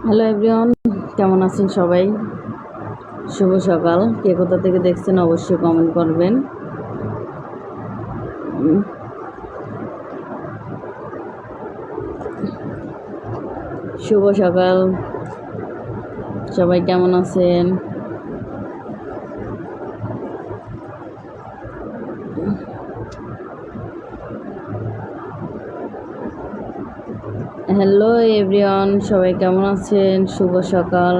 Hello everyone, কেমন আছেন সবাই? শুভ সকাল। কে কোথা থেকে দেখছেন অবশ্যই কমেন্ট করবেন। শুভ সকাল, সবাই কেমন আছেন? হ্যালো এভরিওয়ান, সবাই কেমন আছেন? শুভ সকাল।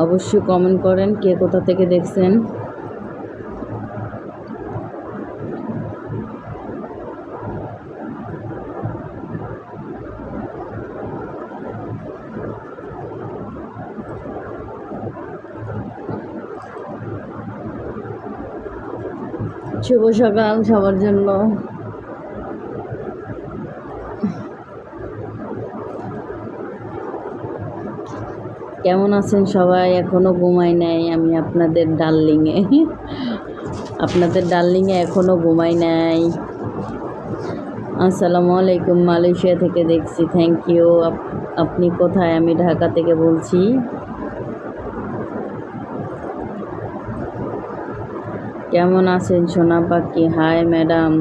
অবশ্যই কমেন্ট করেন কে কোথা থেকে দেখছেন। শুভ সকাল সবার জন্য। কেমন আছেন সবাই? এখনো ঘুমাই নাই আমি, আপনাদের ডার্লিংয়ে এখনো ঘুমাই নাই। আসসালামু আলাইকুম, মালয়েশিয়া থেকে দেখছি। Thank you. আপনি কোথায়? আমি ঢাকা থেকে বলছি। কেমন আছেন সোনা পাখি? High madam.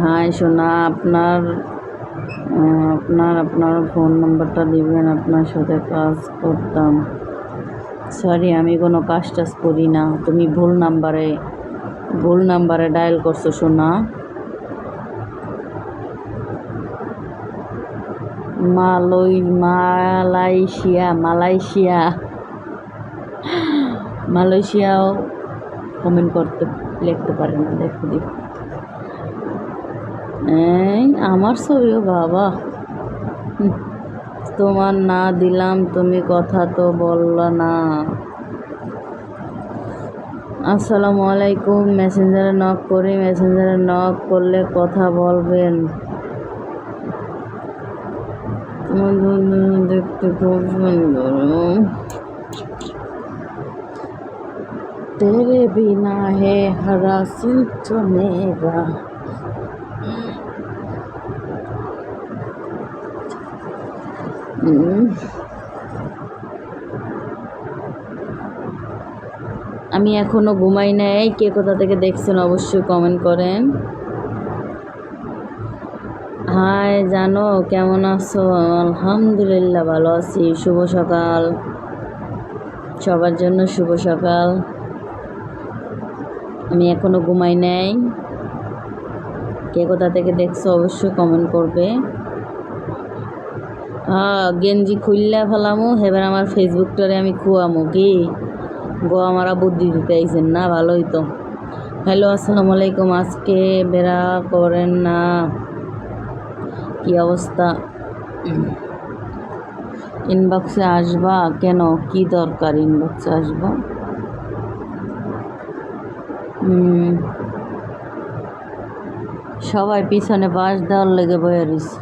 হাই সোনা, আপনার ফোন নাম্বারটা দিবেন, আপনার সাথে কাজ করতাম। সরি, আমি কোনো কাজ টাজ করি না। তুমি ভুল নাম্বারে ডায়াল করছো সোনা। মালয়েশিয়াও কমেন্ট লিখতে পারে না। দেখো এই আমার ছবিও বাবা, তোমার না দিলাম, তুমি কথা তো বললা না। আসসালামু আলাইকুম। মেসেঞ্জারে নক করলে কথা বলবেন। দেখতে খুব সুন্দর। तेरे बिना है हरा सिंच मेरा। আমি এখনো ঘুমাই নাই। কে কোথা থেকে দেখছেন অবশ্যই কমেন্ট করেন। হাই জানো, কেমন আছো? আলহামদুলিল্লাহ ভালো আছি। শুভ সকাল সবার জন্য, শুভ সকাল। আমি এখনো ঘুমাই নাই। কে কোথা থেকে দেখছো অবশ্যই কমেন্ট করবে। গেঞ্জি খুললা ফেলামো, এবার আমার ফেসবুকটারে আমি খুয়ামো কি গো, আমারা বুদ্ধি দিতে আইছেন না, ভালোই তো। হ্যালো, আসসালামু আলাইকুম। আজকে বেড়া করেন না, কি অবস্থা? ইনবক্সে আসবা কেন? কি দরকার ইনবক্সে আসবা? সবাই পিছনে বাঁশ দেওয়ার লেগে বয়ে রইছে।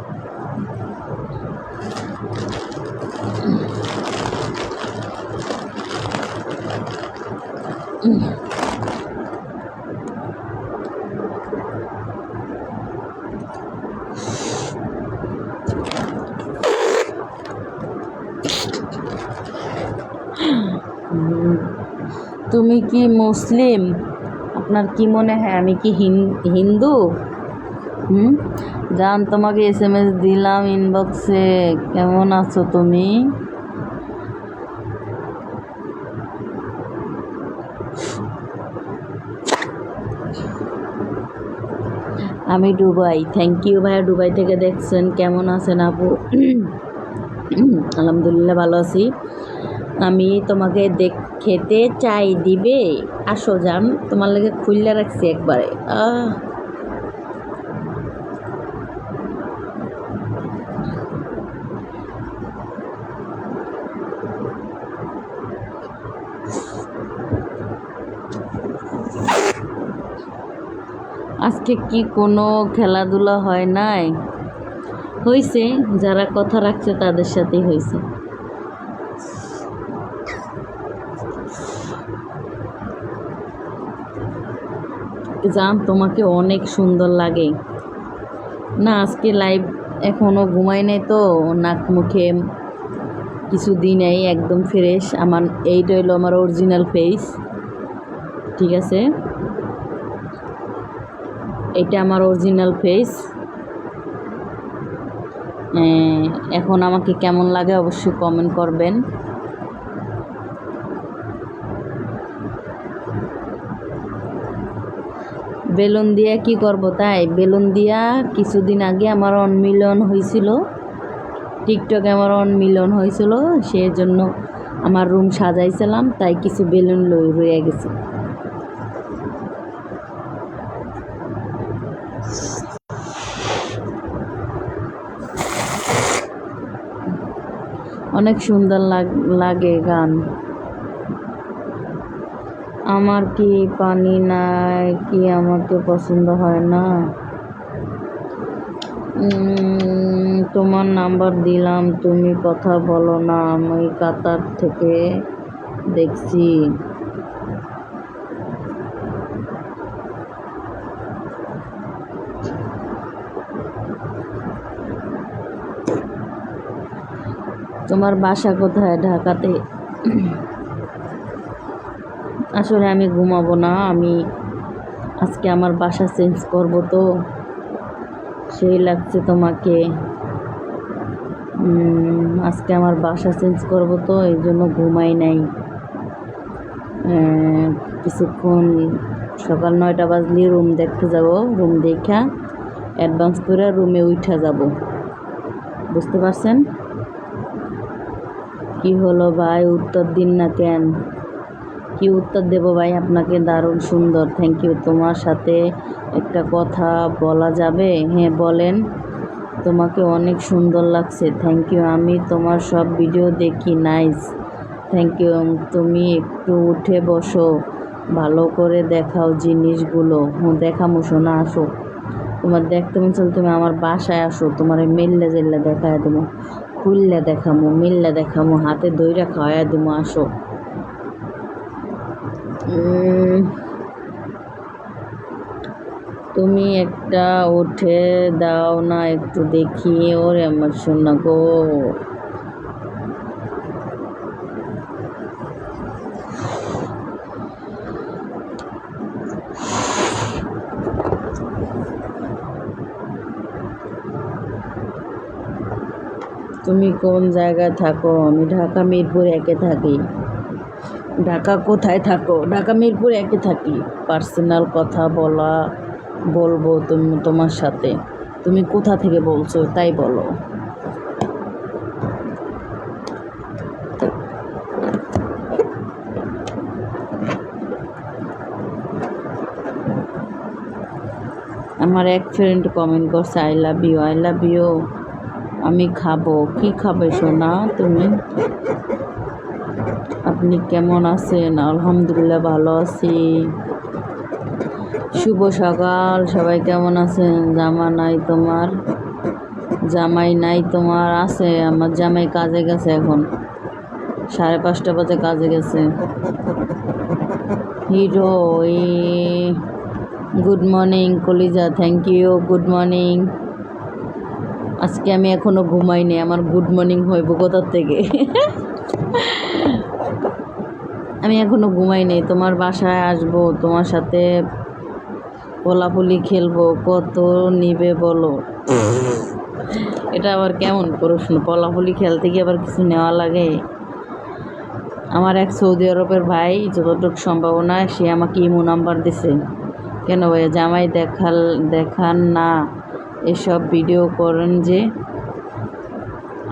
তুমি কি মুসলিম? আপনার কি মনে হয় আমি কি হিন্দু? জান, তোমাকে SMS দিলাম ইনবক্সে। কেমন আছো তুমি? আমি দুবাই। থ্যাংক ইউ ভাইয়া, দুবাই থেকে দেখছেন। কেমন আছেন আপু? আলহামদুলিল্লাহ ভালো আছি। আমি তোমাকে খেতে চাই, দিবে? আসো জান, তোমার লাগে খুললে রাখছি একবারে। আজকে কি কোনো খেলাধুলা হয় নাই? হয়েছে, যারা কথা রাখছে তাদের সাথেই হয়েছে। জান, তোমাকে অনেক সুন্দর লাগে। না, আজকে লাইভ এখনও ঘুমাই নাই তো, নাক মুখে কিছু দিন এই একদম ফ্রেশ। আমার এইটা হইলো আমার অরিজিনাল ফেস, ঠিক আছে? এটা আমার অরিজিনাল ফেস। এখন আমাকে কেমন লাগে অবশ্যই কমেন্ট করবেন। বেলুন দিয়া কি করব তাই? বেলুন দিয়া কিছুদিন আগে আমার 1 মিলিয়ন হয়েছিল, টিকটকে আমার 1 মিলিয়ন হয়েছিল, সেই জন্য আমার রুম সাজাইছিলাম, তাই কিছু বেলুন রয়ে গেছে। অনেক সুন্দর লাগে গান। আমার কি পানি নাই কি আমাকে পছন্দ হয় না? তোমার নাম্বার দিলাম, তুমি কথা বলো না, আমি কাতার থেকে দেখছি। তোমার বাসা কোথায়? ঢাকাতে। আসলে আমি ঘুমাবো না, আমি আজকে আমার বাসা চেঞ্জ করব, তো সেই লাগছে তোমাকে। আজকে আমার বাসা চেঞ্জ করব, তো এই জন্য ঘুমাই নাই। কিছুক্ষণ সকাল 9টা বাজলে রুম দেখতে যাব, রুম দেখা অ্যাডভান্স করে রুমে উঠা যাব। বুঝতে পারছেন? কি হলো ভাই, উত্তর দিন না কেন? কি উত্তর দেব ভাই আপনাকে? দারুণ সুন্দর, থ্যাংক ইউ। তোমার সাথে একটা কথা বলা যাবে? হ্যাঁ বলেন। তোমাকে অনেক সুন্দর লাগছে। থ্যাংক ইউ, আমি তোমার সব ভিডিও দেখি। Nice, thank you. তুমি একটু উঠে বসো, ভালো করে দেখাও জিনিসগুলো। দেখামো শোনা, আসো। তোমার দেখতে মন চল, তুমি আমার বাসায় আসো, তোমার মিললে জেললে দেখায় দেবো, খুললে দেখামো, মিললে দেখামো, হাতে দইরা খাওয়াই দেবো, আসো। তুমি একটা উঠে দাও না একটু দেখি। ওরে আমার সোনা গো, তুমি কোন জায়গায় থাকো? আমি ঢাকা মিরপুর 1-এ থাকি। ঢাকা কোথায় থাকো? ঢাকা মিরপুর 1-এ থাকি। পার্সোনাল কথা বলবো তোমার সাথে। তুমি কোথা থেকে বলছো তাই বলো। আমার এক ফ্রেন্ড কমেন্ট করছে I love you, I love you. আমি খাবো। কি খাবে সোনা তুমি? আপনি কেমন আছেন? আলহামদুলিল্লাহ ভালো আছি। শুভ সকাল, সবাই কেমন আছেন? জামাই নাই তোমার? আছে, আমার জামাই কাজে গেছে, এখন 5:30 বাজে কাজে গেছে। হিরো, গুড মর্নিং কলিজা, থ্যাংক ইউ, গুড মর্নিং। আজকে আমি এখনো ঘুমাইনি, আমার গুড মর্নিং হইব কোথার থেকে? আমি এখনো ঘুমাইনি, তোমার বাসায় আসবো, তোমার সাথে পোলাপুলি খেলবো, কত নিবে বলো? এটা আবার কেমন প্রশ্ন? পোলাপুলি খেলতে গিয়ে আবার কিছু নেওয়া লাগে? আমার এক সৌদি আরবের ভাই, যতটুকু সম্ভাবনা সে আমাকে ইমো নাম্বার দিছে। কেন ভাই জামাই দেখান না, এসব ভিডিও করেন যে?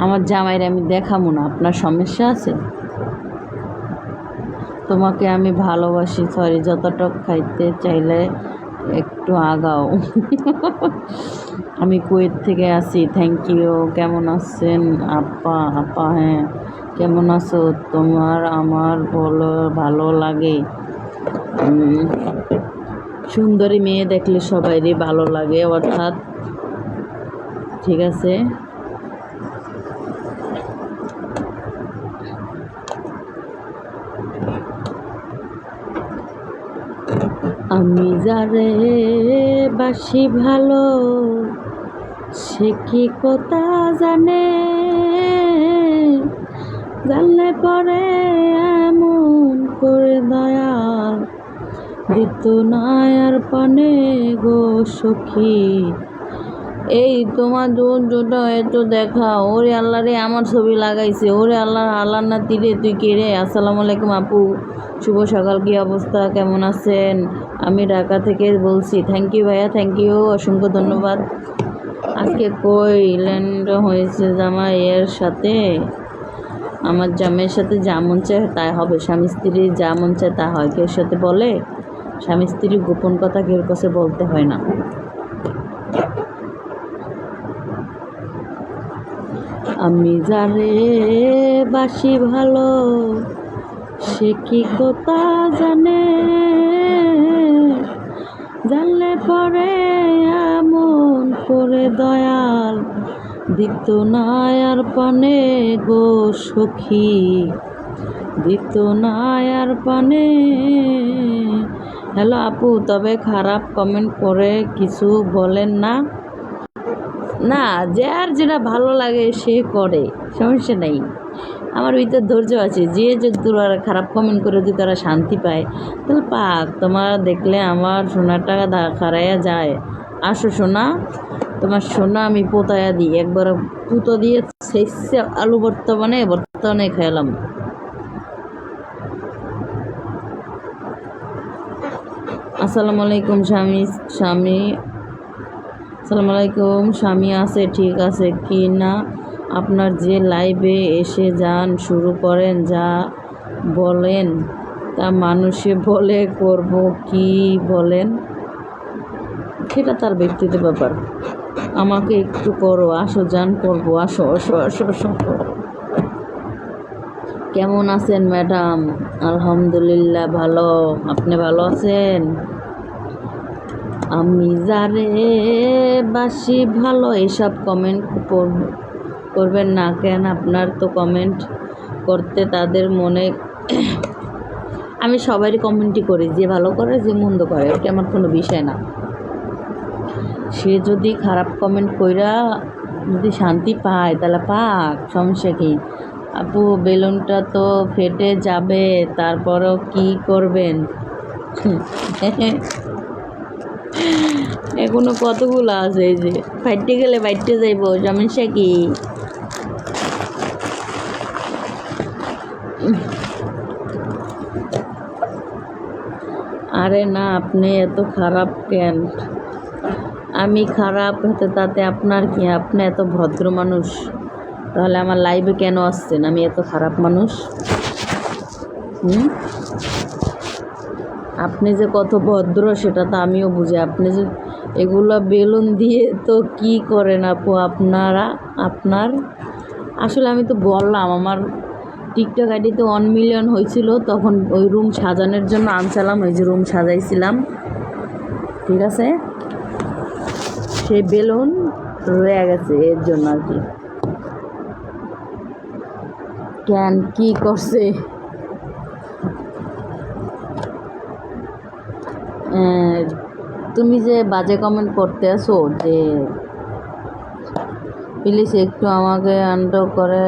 আমার জামাইরে আমি দেখাবো না, আপনার সমস্যা আছে? তোমাকে আমি ভালোবাসি, সরি, যতটুক খাইতে চাইলে একটু আগাও। আমি কুয়েত থেকে আসি, থ্যাংক ইউ। কেমন আছেন আপা? হ্যাঁ, কেমন আছো? তোমার আমার ভালো লাগে। সুন্দরী মেয়ে দেখলে সবাইরই ভালো লাগে, অর্থাৎ ঠিক আছে। আমি যারে বাসি ভালো, সে কি কথা জানে, জানলে পরে এমন করে দয়াল দিত না আর পানে গো সখী। এই তোমার দুটো এত দেখা, ওরে আল্লাহ রে আমার ছবি লাগাইছে, ওরে আল্লাহ, আল্লাহ না তীরে তুই কে রে? আসসালামু আলাইকুম আপু, শুভ সকাল, কি অবস্থা, কেমন আছেন? আমি ঢাকা থেকে বলছি। থ্যাংক ইউ ভাইয়া, থ্যাংক ইউ, অসংখ্য ধন্যবাদ। আজকে কই ল্যান্ড হয়েছে জামাইয়ের সাথে? আমার জামাইয়ের সাথে যা মন চায় তাই হবে, স্বামী স্ত্রীর যা মন চায় তা হয়। কেউ সাথে বলে স্বামী স্ত্রীর গোপন কথা কেউ কাছে বলতে হয় না। আমি যারে বাসি ভালো, সে কি কথা জানে, জানলে পরে এমন করে দয়াল দিত না আর পানে গো সখী, দিত না আর পানে। হ্যালো আপু, তবে খারাপ কমেন্ট করে কিছু বলেন না? না, যার যেটা ভালো লাগে সে করে, সমস্যা নেই। আমার ভিতর ধৈর্য আছে। যে তোরা খারাপ কমেন্ট করে যদি তারা শান্তি পায় তাহলে পাক। তোমার দেখলে আমার সোনাটা খারাইয়া যায়। আসো সোনা, তোমার সোনা আমি পোতায়া দিই, একবার পুতো দিয়ে শেষে আলু বর্তমানে খেলাম। আসসালামু আলাইকুম স্বামী আসসালামু আলাইকুম, স্বামী আছে ঠিক আছে কি না? আপনার যে লাইভে এসে যান শুরু করেন, যা বলেন তা মানুষে বলে করব কি বলেন? সেটা তার ব্যক্তিগত ব্যাপার। আমাকে একটু করো, আসো যান করবো, আসো আসো আসো আসো। কেমন আছেন ম্যাডাম? আলহামদুলিল্লাহ ভালো, আপনি ভালো আছেন? আমি যারে বাসি ভালো, এসব কমেন্ট করবেন না কেন? আপনার তো কমেন্ট করতে তাদের মনে আমি সবারই কমেন্টই করি, যে ভালো করে যে মন্দ করে ওটা আমার কোনো বিষয় না। সে যদি খারাপ কমেন্ট কইরা যদি শান্তি পায় তাহলে পাক, সমস্যা কি? আপু বেলুনটা তো ফেটে যাবে, তারপরও কি করবেন? এখনো কতগুলো আছে, এই যে ফাইটে গেলে বাইটে যাইব, সমস্যা কি? আরে না, আপনি এত খারাপ কেন? আমি খারাপ হতে তাতে আপনার কি? আপনি এত ভদ্র মানুষ, তাহলে আমার লাইভে কেন আসছেন? আমি এত খারাপ মানুষ? আপনি যে কত ভদ্র সেটা তো আমিও বুঝি। আপনি যে এগুলো বেলুন দিয়ে তো কি করেন আপু আপনার আসলে আমি তো বললাম আমার টিকটক আইডিতে 1 মিলিয়ন হয়েছিল, তখন ওই রুম সাজানোর জন্য আনছিলাম, ওই যে রুম সাজাইছিলাম, ঠিক আছে? সেই বেলুন রয়ে গেছে এর জন্য আর কি। কেন কি করছে? তুমি যে বাজে কমেন্ট করতে আসো, যে প্লিজ একটু আমাকে আনডো করে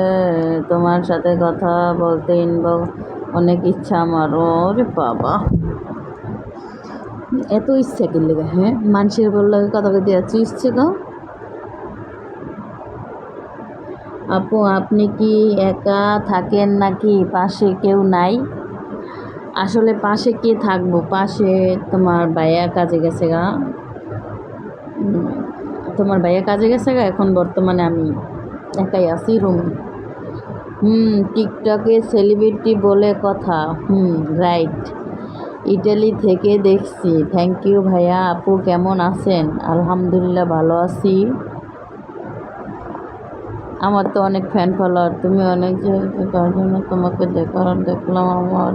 তোমার সাথে কথা বলতে ইনবক্স অনেক ইচ্ছা আমার। ওরে বাবা, এত ইচ্ছা কি লেগে? হ্যাঁ, মানুষের বললে কথা বলতে এত ইচ্ছে তো? আপু আপনি কি একা থাকেন নাকি পাশে কেউ নাই? আসলে পাশে কে থাকবো, পাশে তোমার ভাইয়া কাজে গেছে গা। এখন বর্তমানে আমি একাই আছি রুমে। টিকটকে সেলিব্রিটি বলে কথা। রাইট, ইটালি থেকে দেখছি। থ্যাংক ইউ ভাইয়া। আপু কেমন আছেন? আলহামদুলিল্লাহ ভালো আছি। আমার তো অনেক ফ্যান ফলোয়ার, তুমি অনেক তার জন্য তোমাকে দেখলাম আমার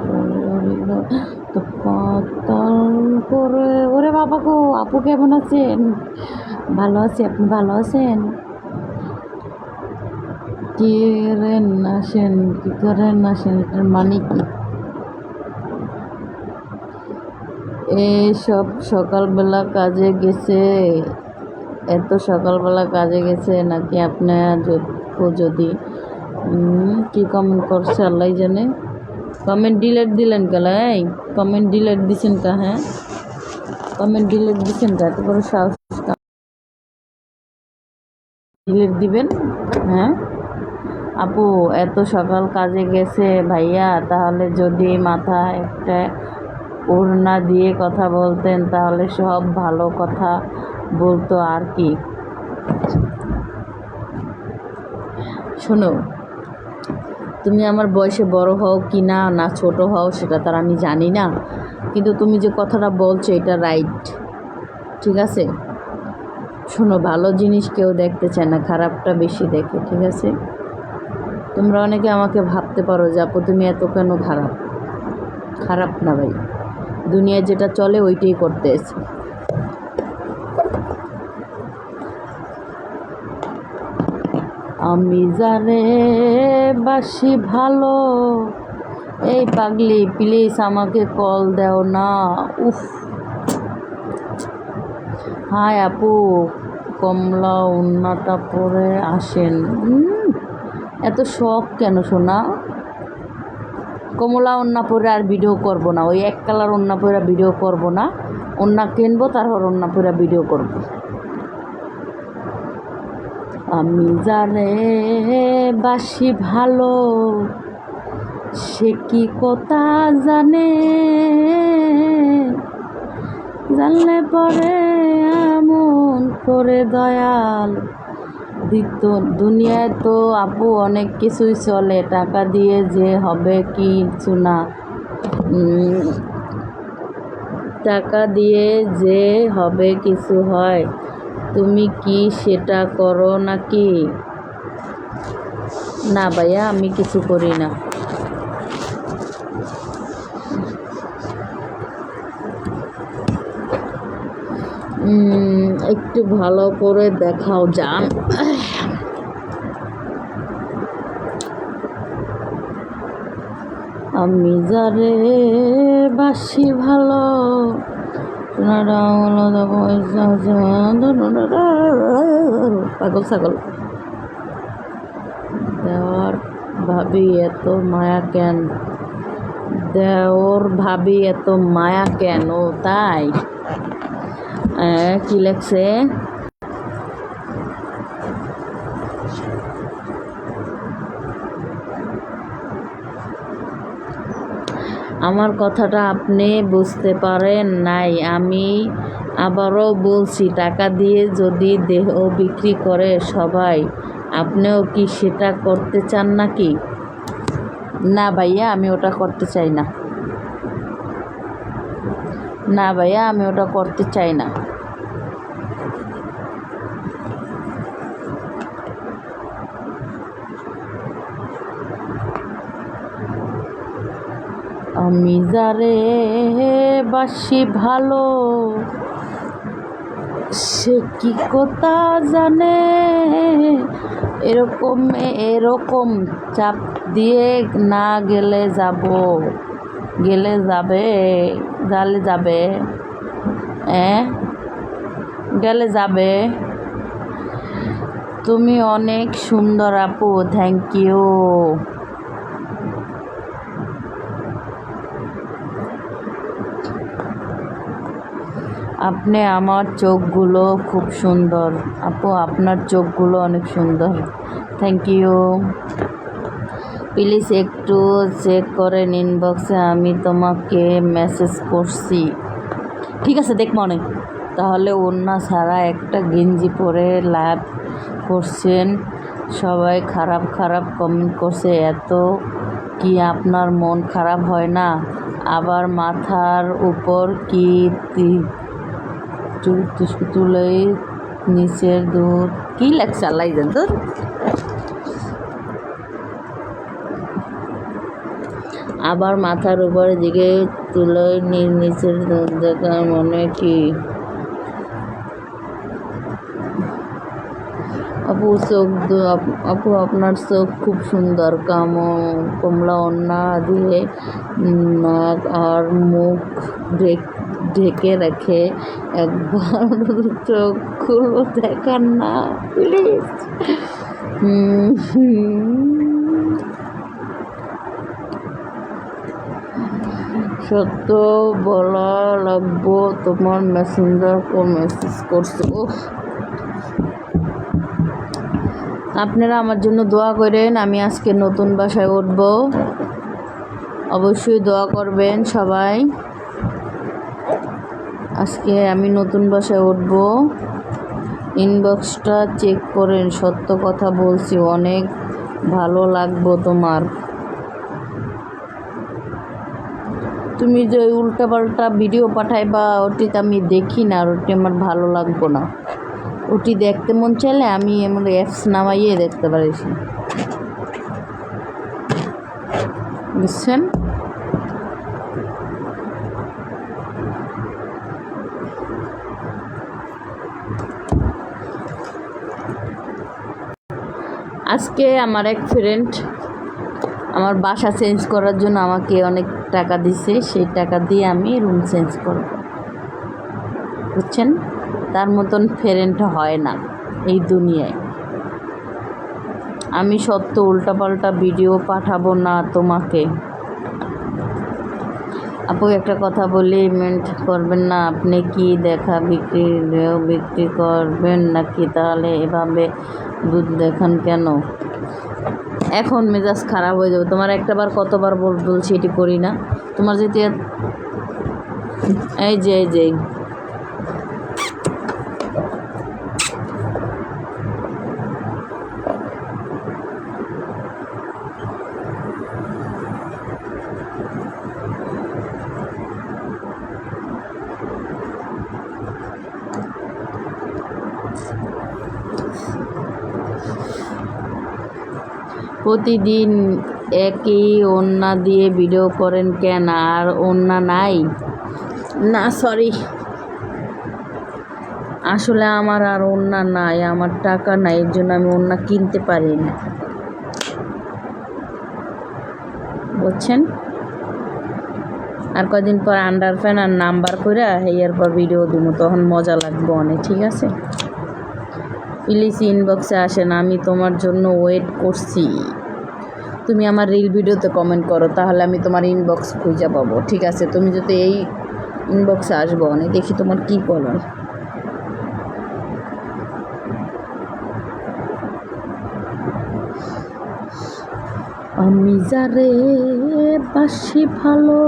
তো পাতাল করে। ওরে বাবা গো, আপু কেমন আছেন? ভালো আছি, আপনি ভালো আছেন? কি করেন আসেন, এটার মানে কি? এই সব সকালবেলা কাজে গেছে, এত সকালবেলা কাজে গেছে নাকি আপনি যদি কি কমেন্ট করছে আল্লাহ জানে। কমেন্ট ডিলেট দিলেন কেন? এই কমেন্ট ডিলেট দিছেন কা? হ্যাঁ, কমেন্ট ডিলেট দিছেন কা? এত বড় সাহস ডিলেট দিবেন? হ্যাঁ আপু, এত সকাল কাজে গেছে ভাইয়া, তাহলে যদি মাথায় একটা ওড়না দিয়ে কথা বলতেন তাহলে সব ভালো কথা বলতো আর কি। শোনো, তুমি আমার বয়সে বড় হও কি না না ছোট হও সেটা তার আমি জানি না, কিন্তু তুমি যে কথাটা বলছো এটা রাইট, ঠিক আছে? শোনো, ভালো জিনিস কেউ দেখতে চায় না, খারাপটা বেশি দেখে, ঠিক আছে? তোমরা অনেকে আমাকে ভাবতে পারো যে আপু তুমি এত কেন খারাপ। খারাপ না ভাই, দুনিয়ায় যেটা চলে ওইটাই করতে এসে। আমি যারে বাসি ভালো, এই পাগলি প্লিজ আমাকে কল দাও না। উফ, হাই আপু, কমলা ওড়নাটা পরে আসেন। এত শখ কেন শোনা? কমলা ওড়না পরে আর ভিডিও করব না, ওই এক কালার ওড়না পরে ভিডিও করব না, ওড়না কিনবো তারপর ওড়না পরে ভিডিও করব। আমি যারে বাসি ভালো সে কি কথা জানে, জানলে পরে এমন করে দয়াল দিত। দুনিয়ায় তো আপু অনেক কিছুই চলে, টাকা দিয়ে যে হবে কিছু না, টাকা দিয়ে যে হবে কিছু হয়। তুমি কি সেটা করো নাকি? না ভাইয়া, আমি কিছু করি না। একটু ভালো করে দেখাও জান। আমি যারে বাসি ভালো, পাগল ছাগল। দেওয়ার ভাবি এত মায়া কেন? দেওর ভাবি এত মায়া কেন? তাই কি লেখছে? আমার কথাটা আপনি বুঝতে পারেন নাই। আমি আবারও বলছি, টাকা দিয়ে যদি দেহ বিক্রি করে সবাই, আপনিও কি সেটা করতে চান নাকি? না ভাইয়া, আমি ওটা করতে চাই না। না ভাইয়া, আমি ওটা করতে চাই না। আমি যারে বাসি ভালো সে কি কথা জানে, এরকম চাপ দিয়ে না গেলে যাবে গেলে যাবে। তুমি অনেক সুন্দর আপু, থ্যাংক ইউ। আপনি আমার চোখগুলো খুব সুন্দর আপু, আপনার চোখগুলো অনেক সুন্দর, থ্যাংক ইউ। প্লিজ একটু চেক করেন ইনবক্সে, আমি তোমাকে মেসেজ করছি। ঠিক আছে, দেখ মনে। তাহলে ওড়না ছাড়া একটা গেঞ্জি পরে লাইভ করছেন, সবাই খারাপ খারাপ কমেন্ট করছে, এত কি আপনার মন খারাপ হয় না? আবার মাথার উপর কি তুলে নিচের দুধ কি লাগছে আল্লাহ জান। তোর আবার মাথার উপরের দিকে তুলে নিচের দুধ দেখার মনে কি? আপু আপনার চোখ খুব সুন্দর, কমলা ওড়না দিয়ে নাক আর মুখ ঢেকে রেখে একবার চোখগুলো দেখান না প্লিজ। সত্য বলা লাগবো, তোমার মেসেঞ্জার মেসেজ করছে। আপনারা আমার জন্য দোয়া করেন, আমি আজকে নতুন বাসায় উঠব, অবশ্যই দোয়া করবেন সবাই। আজকে আমি নতুন বাসায় উঠব, ইনবক্সটা চেক করেন, সত্য কথা বলছি, অনেক ভালো লাগবো তোমার। তুমি যে উল্টাপাল্টা ভিডিও পাঠাইবা ওটিতে আমি দেখি না, আর ওটি আমার ভালো লাগবো না। ওটি দেখতে মন চাইলে আমি এমন অ্যাপস নামাইয়ে দেখতে পারিস, বুঝছেন? আজকে আমার এক ফ্রেন্ড আমার বাসা চেঞ্জ করার জন্য আমাকে অনেক টাকা দিছে, সেই টাকা দিয়ে আমি রুম চেঞ্জ করব, বুঝছেন? তার মতন ফ্রেন্ড হয় না এই দুনিয়ায়। আমি সত্য উল্টাপাল্টা ভিডিও পাঠাবো না তোমাকে। আপু একটা কথা বলি, মেন্ট করবেন না, আপনি কি দেখা বিক্রি করবেন নাকি? তাহলে এভাবে দুধ দেখান কেন? এখন মেজাজ খারাপ হয়ে যাবে তোমার। একটাবার কতবার বলছি এটি করি না। তোমার যেতে এই যে প্রতিদিন একই ওড়না দিয়ে ভিডিও করেন কেন? আর ওড়না নাই? না সরি, আসলে আমার আর ওড়না নাই, আমার টাকা নাই, এর জন্য আমি ওড়না কিনতে পারি না, বুঝছেন? আর কদিন পর আন্ডার ফ্যান আর নাম্বার করে এরপর ভিডিও দিব, তখন মজা লাগবে অনেক, ঠিক আছে? প্লিজ ইনবক্সে আসেন, আমি তোমার জন্য ওয়েট করছি। তুমি আমার রিল ভিডিওতে কমেন্ট করো, তাহলে আমি তোমার ইনবক্স খুঁজে পাবো, ঠিক আছে? তুমি যদি এই ইনবক্সে আসবো অনেক, দেখি তোমার কী করার। আমি যারে বাসি ভালো,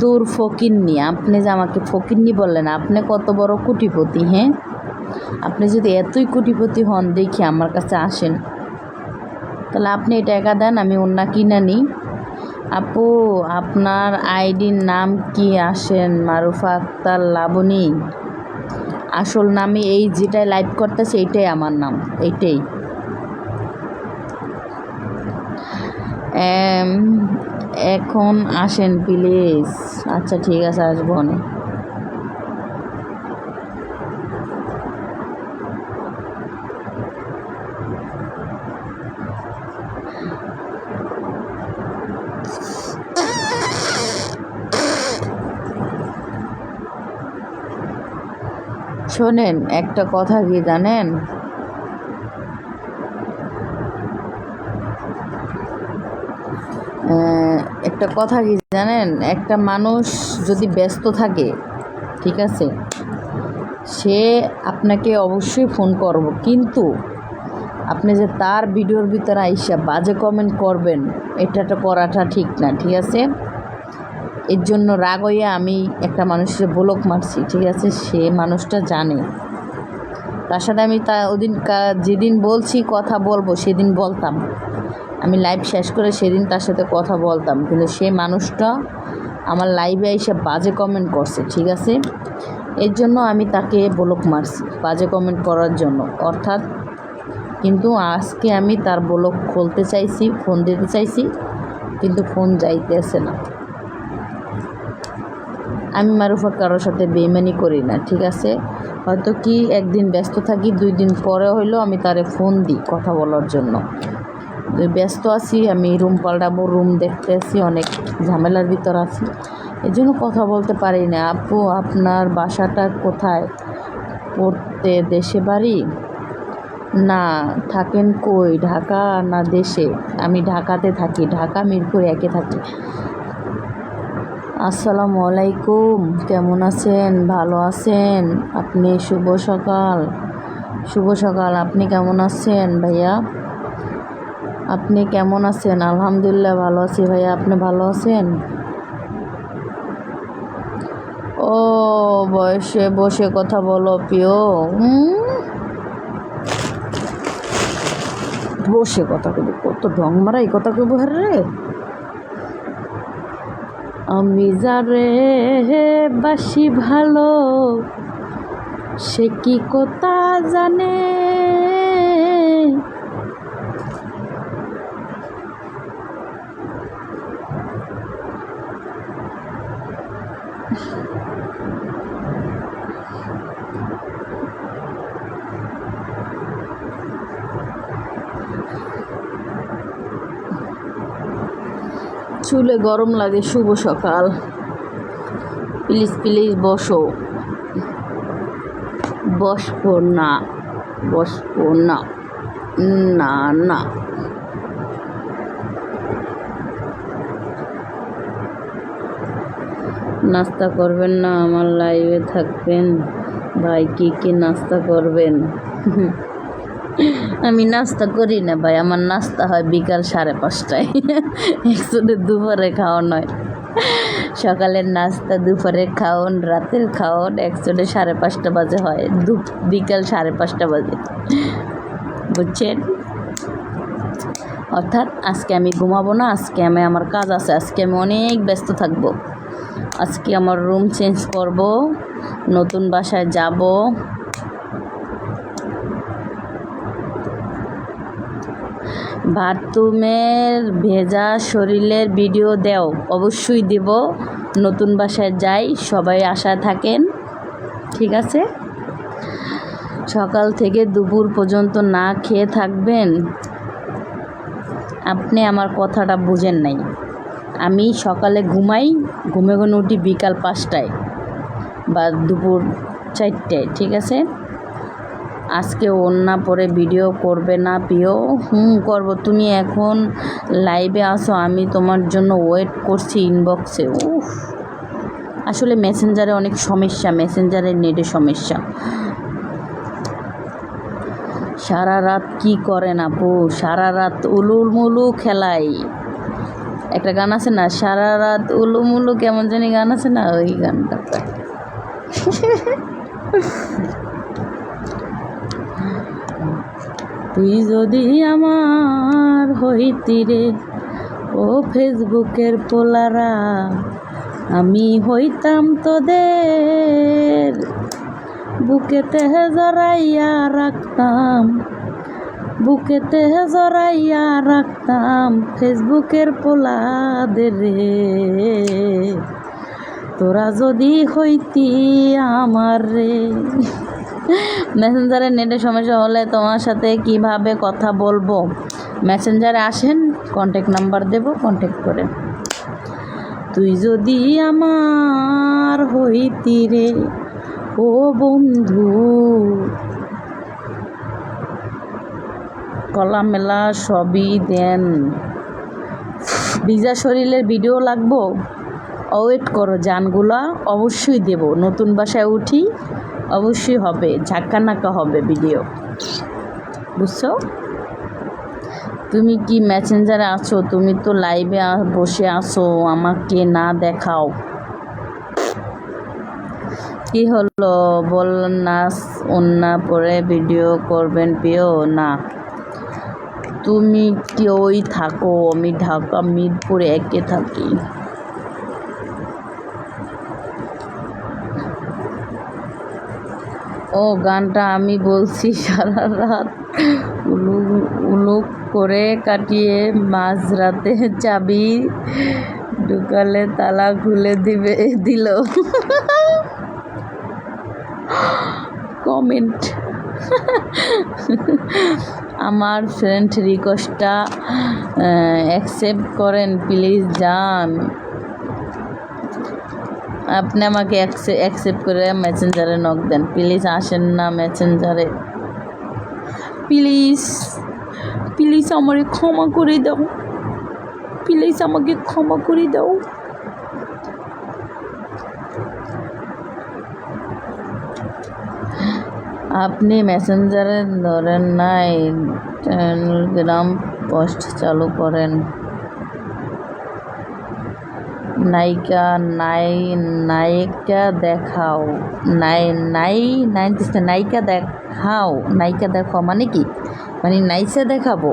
দূর ফকিন্নি। আপনি যে আমাকে ফকিন্নি বললেন, আপনি কত বড় কোটিপতি? হ্যাঁ, আপনি যদি এতই কোটিপতি হন দেখি আমার কাছে আসেন, তাহলে আপনি এই টাকা দেন, আমি ওড়না কিনে নিই। আপু আপনার আইডির নাম কি? আসেন মারুফা আক্তার লাবণী। আসল নামে এই যেটাই লাইভ করতেছে এইটাই আমার নাম, এইটাই। এখন আসেন প্লিজ। আচ্ছা ঠিক আছে, আসবো অনেক। শোনেন, একটা কথা কি জানেন? একটা কথা কি জানেন, একটা মানুষ যদি ব্যস্ত থাকে, ঠিক আছে, সে আপনাকে অবশ্যই ফোন করব, কিন্তু আপনি যে তার ভিডিওর ভিতরে আইসা বাজে কমেন্ট করবেন, এটা করাটা ঠিক না, ঠিক আছে? এর জন্য রাগ হইয়া আমি একটা মানুষের ব্লক মারছি, ঠিক আছে? সে মানুষটা জানে, তার সাথে আমি যেদিন বলছি কথা বলবো সেদিন বলতাম, আমি লাইভ শেষ করে সেদিন তার সাথে কথা বলতাম, কিন্তু সে মানুষটা আমার লাইভে এসে বাজে কমেন্ট করছে, ঠিক আছে? এর জন্য আমি তাকে ব্লক মারছি বাজে কমেন্ট করার জন্য, অর্থাৎ। কিন্তু আজকে আমি তার ব্লক খুলতে চাইছি, ফোন দিতে চাইছি, কিন্তু ফোন যাইতেছে না। আমি মারুফা কারোর সাথে বেইমানি করি না, ঠিক আছে? হয়তো কি একদিন ব্যস্ত থাকি, 2 দিন পরে হইলেও আমি তারে ফোন দিই কথা বলার জন্য, ব্যস্ত আছি, আমি রুম পাল্টাবো, রুম দেখতে আছি, অনেক ঝামেলার ভিতর আছি, এই জন্য কথা বলতে পারি না। আপু আপনার বাসাটা কোথায়? পড়তে দেশে বাড়ি? না, থাকেন কই, ঢাকা না দেশে? আমি ঢাকাতে থাকি, ঢাকা মিরপুর 1-এ থাকি। আসসালামু আলাইকুম, কেমন আছেন? ভালো আছেন আপনি? শুভ সকাল। শুভ সকাল, আপনি কেমন আছেন ভাইয়া? আপনি কেমন আছেন? আলহামদুলিল্লাহ ভালো আছি ভাইয়া, আপনি ভালো আছেন? ও বসে বসে কথা বলো প্রিয়। বসে কথা কইব, কত ঢং মারাই কথা কইব রে। আমি যারে বাসি ভালো, সে কি কথা জানে। চুলে গরম লাগে। শুভ সকাল, প্লিজ প্লিজ বসো। বসবো না, বসবো না, না না। নাস্তা করবেন না? আমার লাইভে থাকবেন ভাই, কি নাস্তা করবেন? আমি নাস্তা করি না ভাই, আমার নাস্তা হয় বিকাল 5:30টায়। একসাথে দুপুরে খাওয়া নয়, সকালের নাস্তা, দুপুরের খাওন, রাতের খাওন একসাথে 5:30 বাজে হয়, বিকাল 5:30 বাজে, বুঝছেন? অর্থাৎ আজকে আমি ঘুমাবো না, আজকে আমার কাজ আছে, আজকে আমি অনেক ব্যস্ত থাকবো। আজকে আমার রুম চেঞ্জ করব, নতুন বাসায় যাব। বাথরুমের ভেজা শরীরের ভিডিও দেও, অবশ্যই দেব। নতুন বাসায় যাই, সবাই আশায় থাকেন, ঠিক আছে? সকাল থেকে দুপুর পর্যন্ত না খেয়ে থাকবেন? আপনি আমার কথাটা বুঝেন নাই। আমি সকালে ঘুমাই, ঘুমে উঠি বিকাল 5টায় বা দুপুর 4টায়, ঠিক আছে? আজকে ওন্না পরে ভিডিও করবে না প্রিয়? করব। তুমি এখন লাইভে আসো, আমি তোমার জন্য ওয়েট করছি ইনবক্সে। আসলে মেসেঞ্জারে অনেক সমস্যা, মেসেঞ্জারের নেটে সমস্যা। সারা রাত কি করেন আপু? সারা রাত উলুমুলু খেলাই। একটা গান আছে না, সারা রাত উলুমুলু, কেমন জানি গান আছে না, ওই গানটা। তুই যদি আমার হইতি রে, ও ফেসবুকের পোলারা, আমি হইতাম তোদের বুকেতে জড়াইয়া রাখতাম, বুকেতে জড়াইয়া রাখতাম ফেসবুকের পোলাদের রে। তোরা যদি হইতি আমার রে। মেসেঞ্জারে নেটে সমস্যা হলে তোমার সাথে কিভাবে কথা বলবো? মেসেঞ্জারে আসেন, কন্ট্যাক্ট নাম্বার দেব, কন্ট্যাক্ট করেন। তুই যদি আমার হইতি রে, ও বন্ধু, কলা মেলা সবই দেন। ভিজা শরীরের ভিডিও লাগবো? ওয়েট করো জানগুলা, অবশ্যই দেব। নতুন বাসায় উঠি, অবশ্যই হবে, ঝাক্কা নাক্কা হবে ভিডিও, বুঝছো? তুমি কি মেসেঞ্জারে আছো? তুমি তো লাইভে বসে আছো, আমাকে না দেখাও। কি হলো বললেন না? ওন্না পরে ভিডিও করবেন প্রিয়? না, তুমি কি ওই থাকো? আমি ঢাকা মিরপুর 1-এ থাকি। ও গানটা আমি বলছি, সারা রাত উলুক করে কাটিয়ে মাঝরাতে চাবি ঢুকালে তালা খুলে দিল। কমেন্ট। আমার ফ্রেন্ড রিকোয়েস্টটা অ্যাকসেপ্ট করেন প্লিজ যান। আপনি আমাকে অ্যাকসেপ্ট করে মেসেঞ্জারে নক দেন প্লিজ, আসেন না মেসেঞ্জারে প্লিজ। প্লিজ আমাকে ক্ষমা করে দাও, প্লিজ আমাকে ক্ষমা করে দাও। আপনি মেসেঞ্জারে ধরেন নাই, টেলিগ্রাম পোস্ট চালু করেন। নায়িকা দেখাও, নায়িকা দেখাও, নায়িকা দেখাও মানে কি? মানে নাইসা দেখাবো?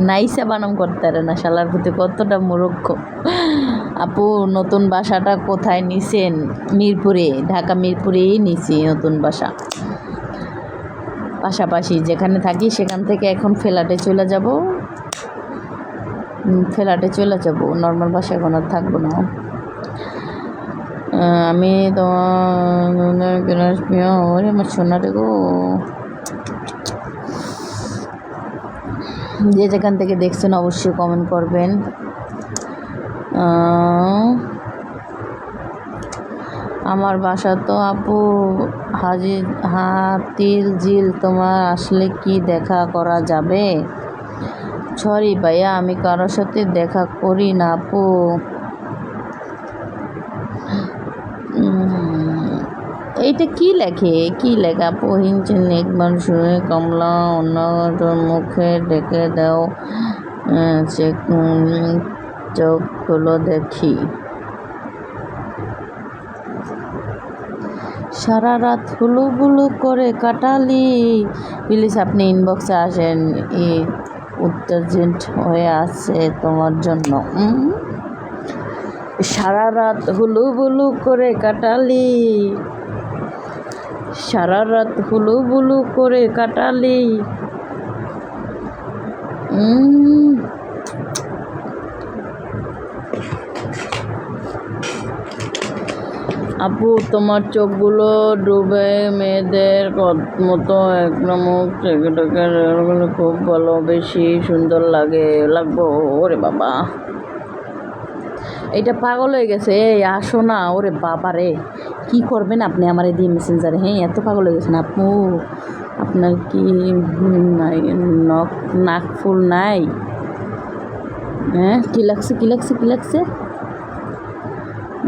নাইসা বানাম করতে পারে না, শালার প্রতি কতটা মূর্খ। আপু নতুন বাসাটা কোথায় নিছেন? মিরপুরে, ঢাকা মিরপুরেই নিছি নতুন বাসা। পাশাপাশি যেখানে থাকি সেখান থেকে এখন ফ্ল্যাটে চলে যাব, নর্মাল বাসা এখন আর থাকবো না। আমি তোমার আমার সোনারে গো, যে যেখান থেকে দেখছেন অবশ্যই কমেন্ট করবেন। আমার বাসা তো আপু হাতির ঝিল, তোমার আসলে কি দেখা করা যাবে? সরি ভাইয়া, আমি কারোর সাথে দেখা করি না আপু। এইটা কি লেখে আপু? হিংচেন একবার শুনে কমলা অন্যটার মুখে ডেকে দাও, চোখগুলো দেখি। সারা রাত হুলুবুলু করে কাটালি। প্লিজ আপনি ইনবক্সে আসেন, উত্তেজিত হয়ে আছে তোমার জন্য। সারা রাত হুলুবুলু করে কাটালি, সারা রাত হুলুবুলু করে কাটালি। আপু তোমার চোখগুলো ডুবে মেয়েদের মতো একদম খুব ভালো, বেশি সুন্দর লাগবো। ওরে বাবা, এটা পাগল হয়ে গেছে। এই আসো না, ওরে বাবা রে, কী করবেন আপনি আমার দিয়ে মেসেঞ্জারে? হ্যাঁ, এত পাগল হয়ে গেছেন আপু? আপনার কি নাকফুল নাই? হ্যাঁ, কি লাগছে?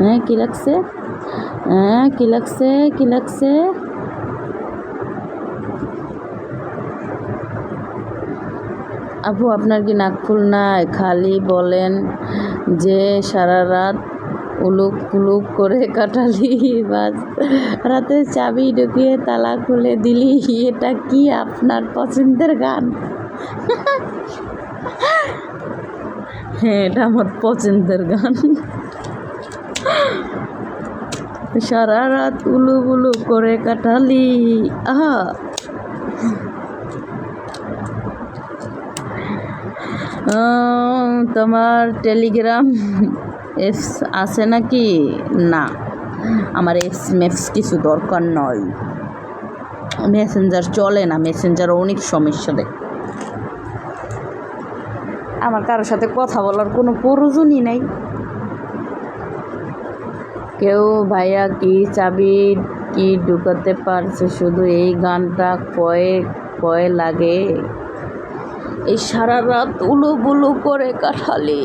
হ্যাঁ, কি লাগছে? আপু আপনার কি নাকফুল নাই? খালি বলেন যে সারা রাত উলুক করে কাটালি, বাস রাতে চাবি ঢুকিয়ে তালা খুলে দিলি। এটা কি আপনার পছন্দের গান? হ্যাঁ, এটা আমার পছন্দের গান। সারা রাত উলুবুলু করে কাটালি। আহা, তোমার টেলিগ্রাম এপস আছে নাকি? না, আমার এপস কিছু দরকার নয়। মেসেঞ্জার চলে না, মেসেঞ্জার অনেক সমস্যা দেয়। আমার কারোর সাথে কথা বলার কোনো প্রয়োজনই নাই। কেউ ভাইয়া কি চাবি কি ঢুকাতে পারছে? শুধু এই গানটা কয়ে লাগে। এই সারা রাত উলুবুলু করে কাটালি।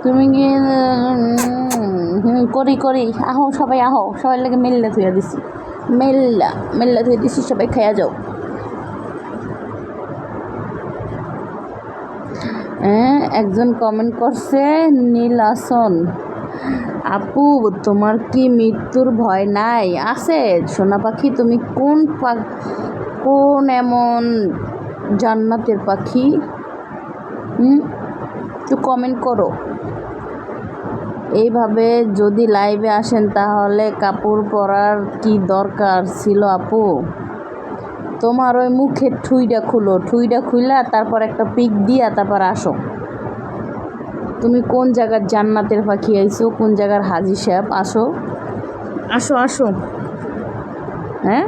তুমি কি করি আহো, সবাই লাগে মেল্লা ধুয়ে দিছি, সবাই খাইয়া যাও। একজন কমেন্ট করছে, নীলাসন আপু তোমার কি মৃত্যুর ভয় নাই? আছে সোনা পাখি, তুমি কোন এমন জান্নাতের পাখি? একটু কমেন্ট করো। এইভাবে যদি লাইভে আসেন তাহলে কাপড় পরার কি দরকার ছিল আপু? তোমার ওই মুখের ঠুইটা খুলো, ঠুইটা খুইলা তারপর একটা পিক দিয়া তারপর আসো। তুমি কোন জায়গার জান্নাতের পাখি আইছো, কোন জায়গার হাজি সাহেব? আসো আসো আসো। হ্যাঁ,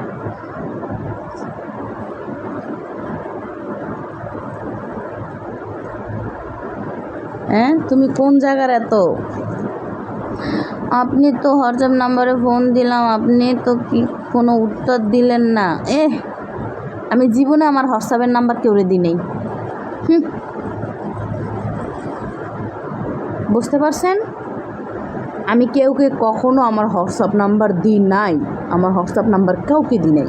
হ্যাঁ, তুমি কোন জায়গার এত? আপনি তো হোয়াটসঅ্যাপ নাম্বারে ফোন দিলাম, আপনি তো কি কোনো উত্তর দিলেন না। আমি জীবনে আমার হোয়াটসঅ্যাপের নাম্বার কেউ দিই নেই। বুঝতে পারছেন? আমি কেউকে কখনো আমার হোয়াটসঅ্যাপ নাম্বার দিই নাই, আমার হোয়াটসঅ্যাপ নাম্বার কাউকে দিই নাই।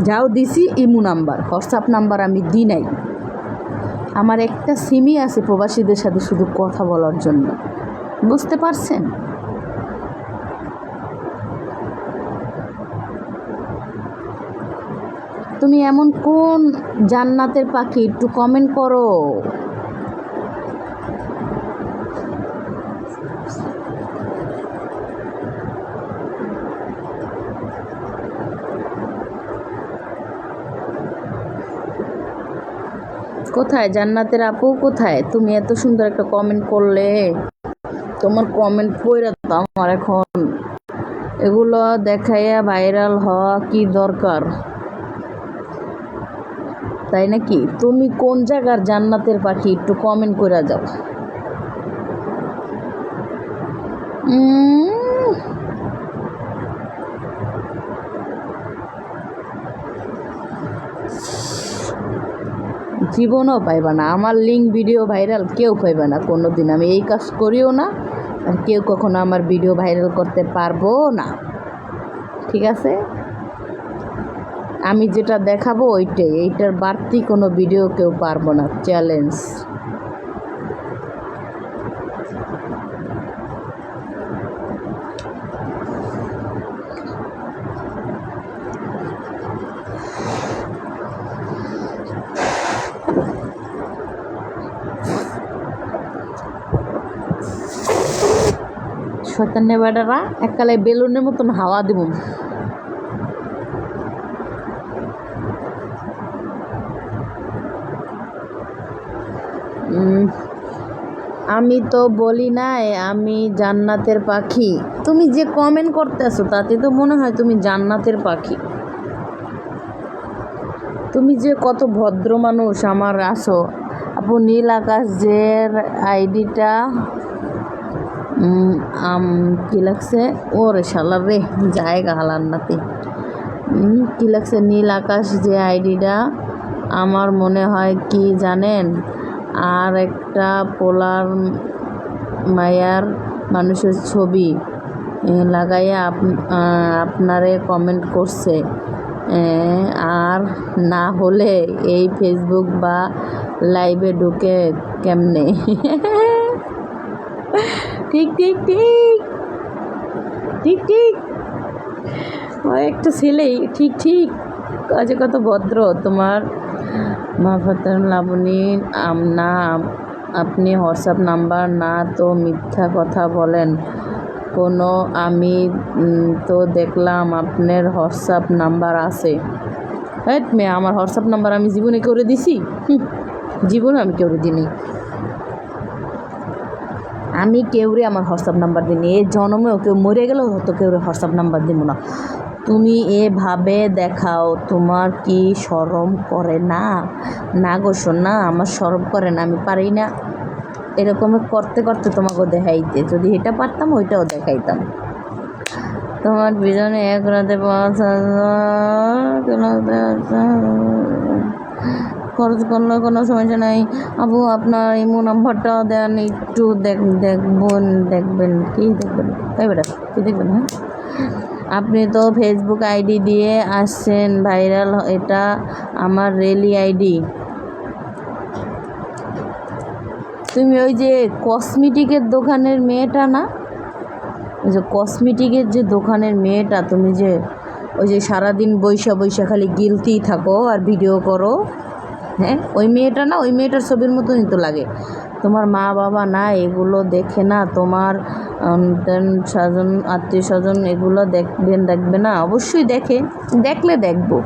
যাও দিছি ইমু নাম্বার, হোয়াটসঅ্যাপ নাম্বার আমি দিই নাই। আমার একটা সিমই আছে প্রবাসীদের সাথে শুধু কথা বলার জন্য। বুঝতে পারছেন? তুমি এমন কোন জান্নাতের পাখি একটু কমেন্ট করো। কোথায় জান্নাতের আপু, কোথায় তুমি? এত সুন্দর একটা কমেন্ট করলে, তোমার কমেন্ট পড়ে তো আমার এখন এগুলো দেখাইয়া ভাইরাল হওয়া কি দরকার, তাই নাকি? তুমি কোন জায়গার জান্নাতের পাখি একটু কমেন্ট করে যাও। জীবনও পাইবা না, আমার লিঙ্ক ভিডিও ভাইরাল কেউ পাইবা না কোনো দিন। আমি এই কাজ করিও না, আর কেউ কখনো আমার ভিডিও ভাইরাল করতে পারবো না, ঠিক আছে? আমি যেটা দেখাবো ওইটাই, এইটার বাড়তি কোনো ভিডিও কেউ পারবো না, চ্যালেঞ্জ। শয়তানের বেটারা এককালে বেলুনের মতন হাওয়া দেব। আমি তো বলি নাই আমি জান্নাতের পাখি। তুমি যে কমেন্ট করতেছো তাতে তো মনে হয় তুমি জান্নাতের পাখি। তুমি যে কত ভদ্র মানুষ আমার। আসো আপু, নীল আকাশ যে আইডিটা কি লাগছে ওরে শালা রে, জায়গা হালার নাতি। কি লাগছে নীল আকাশ যে আইডিটা, আমার মনে হয় কি জানেন, আর একটা পোলার মায়ার মানুষের ছবি লাগাইয়া আপনারে কমেন্ট করছে। আর না হলে এই ফেসবুক বা লাইভে ঢুকে কেমনে? ঠিক ঠিক ঠিক ঠিক ঠিক, ওই একটা ছেলেই ঠিক ঠিক কাজে কত ভদ্র তোমার মাফাতের লাবণী। না, আপনি হোয়াটসঅ্যাপ নাম্বার না তো মিথ্যা কথা বলেন কোনো। আমি তো দেখলাম আপনার হোয়াটসঅ্যাপ নাম্বার আছে। মেয়ে, আমার হোয়াটসঅ্যাপ নাম্বার আমি জীবনে করে দিছি? জীবনে আমি কেউরে দিইনি। আমি কেউরে আমার হোয়াটসঅ্যাপ নাম্বার দিইনি। এই জন্মেও কেউ মরে গেলেও তো কেউরে হোয়াটসঅ্যাপ নাম্বার দিব না। তুমি এভাবে দেখাও, তোমার কি শরম করে না? না গো শোনা, আমার শরম করে না, আমি পারি না এরকম করতে করতে তোমাকে দেখাইতে। যদি এটা পারতাম ওইটাও দেখাইতাম। তোমার বিজনে এক রাতে 5,000 খরচ করলে কোনো সমস্যা নাই আপু। আপনার ইমো নাম্বারটা দেন, একটু দেখবেন কি দেখবেন? তাই বেটা কি দেখবেন? হ্যাঁ, আপনি তো ফেসবুক আইডি দিয়ে আসছেন ভাইরাল, এটা আমার রেলি আইডি। তুমি ওই যে কসমেটিকের দোকানের মেয়েটা না? ওই যে কসমেটিকের যে দোকানের মেয়েটা, তুমি যে ওই যে সারাদিন বৈশা বৈশা খালি গিলতি থাকো আর ভিডিও করো, হ্যাঁ ওই মেয়েটা না? ওই মেয়েটার ছবির মতনই তো লাগে। তোমার মা বাবা না এগুলো দেখে না? তোমার স্বজন আত্মীয় স্বজন এগুলো দেখবে না? অবশ্যই দেখে, দেখলে দেখবো।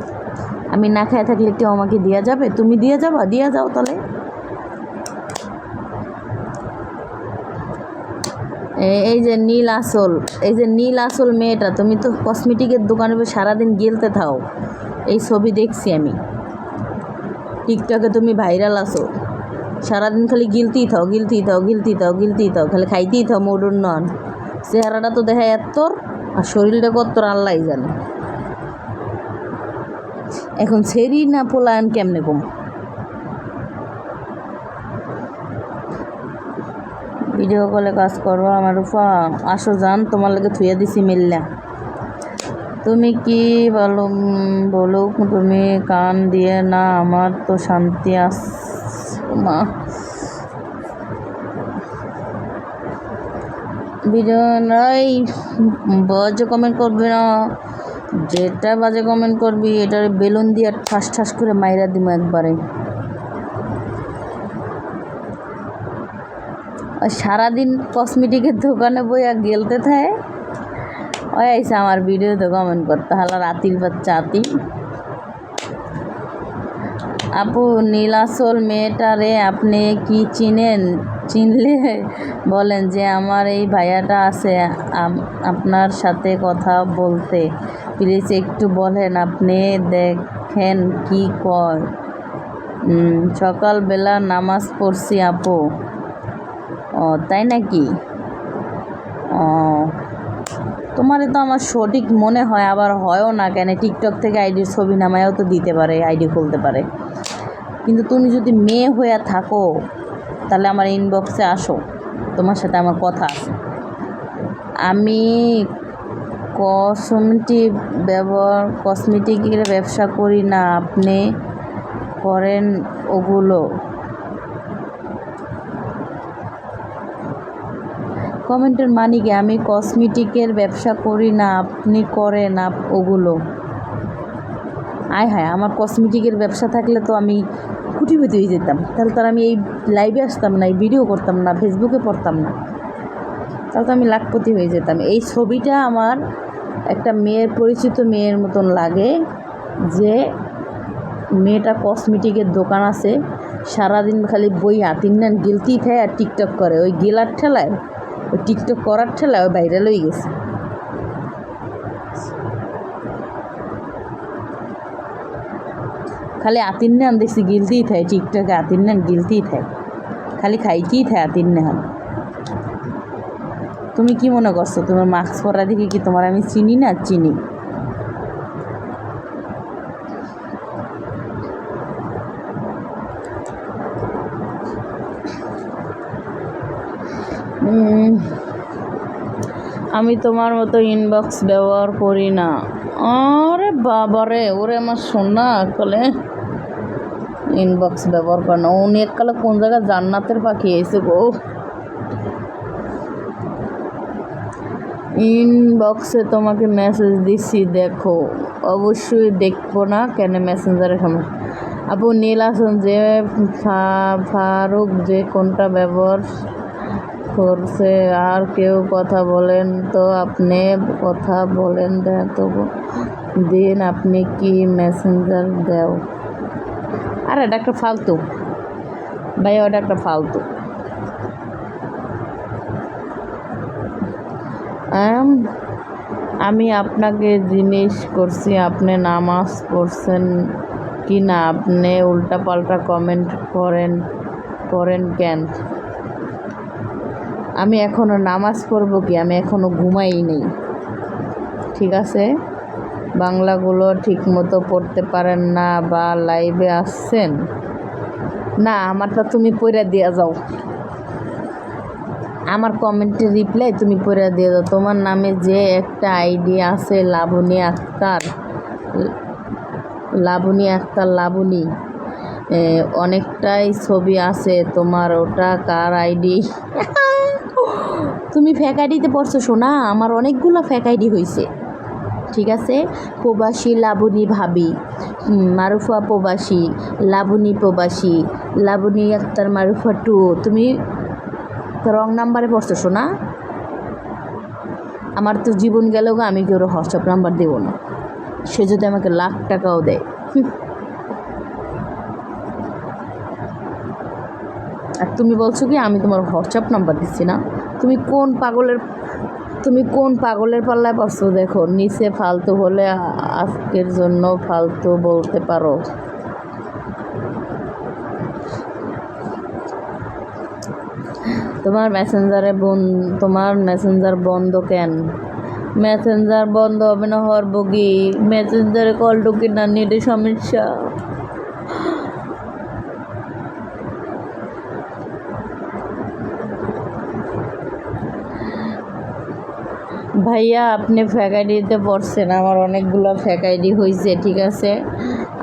আমি না খায় থাকলে কেউ আমাকে দেওয়া যাবে? তুমি দিয়ে যাবা? দিয়ে যাও তাহলে। এই যে নীল আসল, এই যে নীল আসল মেয়েটা, তুমি তো কসমেটিকের দোকানে সারাদিন গেলতে থাও। এই ছবি দেখছি আমি টিকটকে, তুমি ভাইরাল আসো। সারাদিন খালি গিলতেই থাও, খালি খাইতেই থাও মডুর নন। চেহারাটা তো দেখা এত্তর, আর শরীরটা কত আল্লাহ জানে। এখন ছেড়ি না পোলায়ন কেমনে কম? ভিডিও কলে কাজ করবো আমার উপা? আসো যান, তোমার লাগে থুইয়া দিছি মিল্লা। তুমি কি বলো, তুমি কান দিয়ে না, আমার তো শান্তি আস মা। ভিডিও নাই, বাজে কমেন্ট করবে না। যেটা বাজে কমেন্ট করবি এটার বেলুন দিয়ে ঠাস ঠাস করে মাইরা দিব একবারে। সারাদিন কসমেটিকের দোকানে বইয়া গেলতে থাকে, ওই আইসা আমার ভিডিওতে কমেন্ট করতে, হালা রাতির বাচ্চা আতি। আপু নীলাচল মেয়েটারে আপনি কি চিনেন? চিনলে বলেন যে আমার এই ভাইয়াটা আছে আপনার সাথে কথা বলতে, প্লিজ একটু বলেন। আপনি দেখেন কি কয়। সকালবেলা নামাজ পড়ছি আপু। ও তাই নাকি? ও তোমারে তো আমার সঠিক মনে হয়, আবার হয়ও না কেন। টিকটক থেকে আইডির ছবি নামায়ও তো দিতে পারে, আইডি খুলতে পারে। কিন্তু তুমি যদি মেয়ে হয়ে থাকো তাহলে আমার ইনবক্সে আসো, তোমার সাথে আমার কথা আছে। আমি কসমেটিকের ব্যবসা করি না, আপনি করেন ওগুলো? কমেন্টের মানে কি? আমি কসমেটিকের ব্যবসা করি না, আপনি করেন ওগুলো? আয় হায়, আমার কসমেটিকের ব্যবসা থাকলে তো আমি কুটিপতি হয়ে যেতাম। তাহলে তো আমি এই লাইভে আসতাম না, এই ভিডিও করতাম না, ফেসবুকে পড়তাম না, তাহলে তো আমি লাখপতি হয়ে যেতাম। এই ছবিটা আমার একটা মেয়ের, পরিচিত মেয়ের মতন লাগে, যে মেয়েটা কসমেটিকের দোকান আছে, সারাদিন খালি বই হাতির নেন গেলতেই থাকে আর টিকটক করে। ওই গেলার ঠেলায়, ওই টিকটক করার ঠেলায় ওই ভাইরাল হয়ে গেছে। খালি আতির নেন দেখছি গিলতেই থাকে, টিকটকে আতির নেন গিলতেই থাকে, খালি খাইতেই থাকে আতির নেন। তুমি কি মনে করছো তোমার মাস্ক পরা দেখি কি তোমার আমি চিনি না? চিনি। আমি তোমার মতো ইনবক্স ব্যবহার করি না। আরে বাবারে, ওরে আমার সোনা কলে ইনবক্স ব্যবহার করে না। উনি এককালে কোন জায়গায় জান্নাতের পাখি এসে গো। ইনবক্সে তোমাকে মেসেজ দিচ্ছি, দেখো। অবশ্যই দেখবো না কেন? মেসেঞ্জারে সময় আপু নীল আসন যে ফারুক যে কোনটা ব্যবহার করছে, আর কেউ কথা বলেন তো? আপনি কথা বলেন তো দিন, আপনি কি মেসেঞ্জার দেও? আর এটা একটা ফালতু ভাই, ওটা একটা ফালতু। আমি আপনাকে জিজ্ঞেস করছি আপনি নামাজ পড়ছেন কি না? আপনি উল্টাপাল্টা কমেন্ট করেন কেন? আমি এখনও নামাজ পড়ব কি? আমি এখনও ঘুমাই নেই, ঠিক আছে? বাংলাগুলো ঠিকমতো পড়তে পারেন না বা লাইভে আসছেন না? আমারটা তুমি পড়ে দিয়ে যাও, আমার কমেন্টের রিপ্লাই তুমি পড়ে দিয়ে দাও। তোমার নামে যে একটা আইডি আছে লাবণী আক্তার, লাবণী, অনেকটাই ছবি আছে তোমার, ওটা কার আইডি? তুমি ফেক আইডিতে পড়ছো শোনা? আমার অনেকগুলো ফেক আইডি হয়েছে, ঠিক আছে। প্রবাসী লাবণী ভাবি, মারুফা প্রবাসী, লাবণী প্রবাসী, লাবণী আক্তার মারুফা টু। তুমি রং নাম্বারে পড়ছো শোনা। আমার তো জীবন গেলেও আমি কেউ হোয়াটসঅ্যাপ নাম্বার দেবো না, সে যদি আমাকে লাখ টাকাও দেয়। আর তুমি বলছো কি আমি তোমার হোয়াটসঅ্যাপ নাম্বার দিচ্ছি না? তুমি কোন পাগলের পাল্লায় পড়ছো? দেখো নিচে ফালতু হলে আজকের জন্য ফালতু বলতে পারো। তোমার মেসেঞ্জার বন্ধ কেন? মেসেঞ্জার বন্ধ হবে না, হওয়ার বগি মেসেঞ্জারে কল ঢুকে না, নেটের সমস্যা। ভাইয়া আপনি ফেক আইডিতে পড়ছেন, আমার অনেকগুলো ফেক আইডি হয়েছে, ঠিক আছে।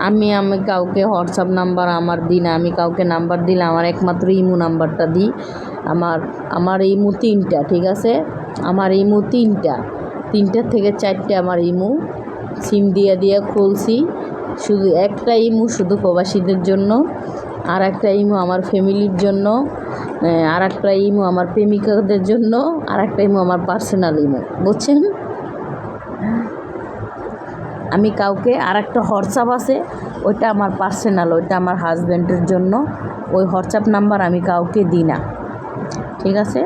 আমি কাউকে হোয়াটসঅ্যাপ নাম্বার আমার দিই না, আমি কাউকে নাম্বার দিলে আমার একমাত্র ইমো নাম্বারটা দিই। আমার ইমো 3টা, ঠিক আছে। আমার ইমো 3টার থেকে 4টে আমার ইমো সিম দিয়ে খুলছি। শুধু একটা ইমো শুধু প্রবাসীদের জন্য, আর একটা ইমো আমার ফ্যামিলির জন্য, আর একটা ইমো আমার প্রেমিকাদের জন্য, আর একটা ইমো আমার পার্সোনাল ইমো, বুঝছেন। আমি কাউকে আর একটা হোয়াটসঅ্যাপ আছে, ওইটা আমার পার্সোনাল, ওইটা আমার হাজব্যান্ডের জন্য। ওই হোয়াটসঅ্যাপ নাম্বার আমি কাউকে দিই না, ঠিক আছে।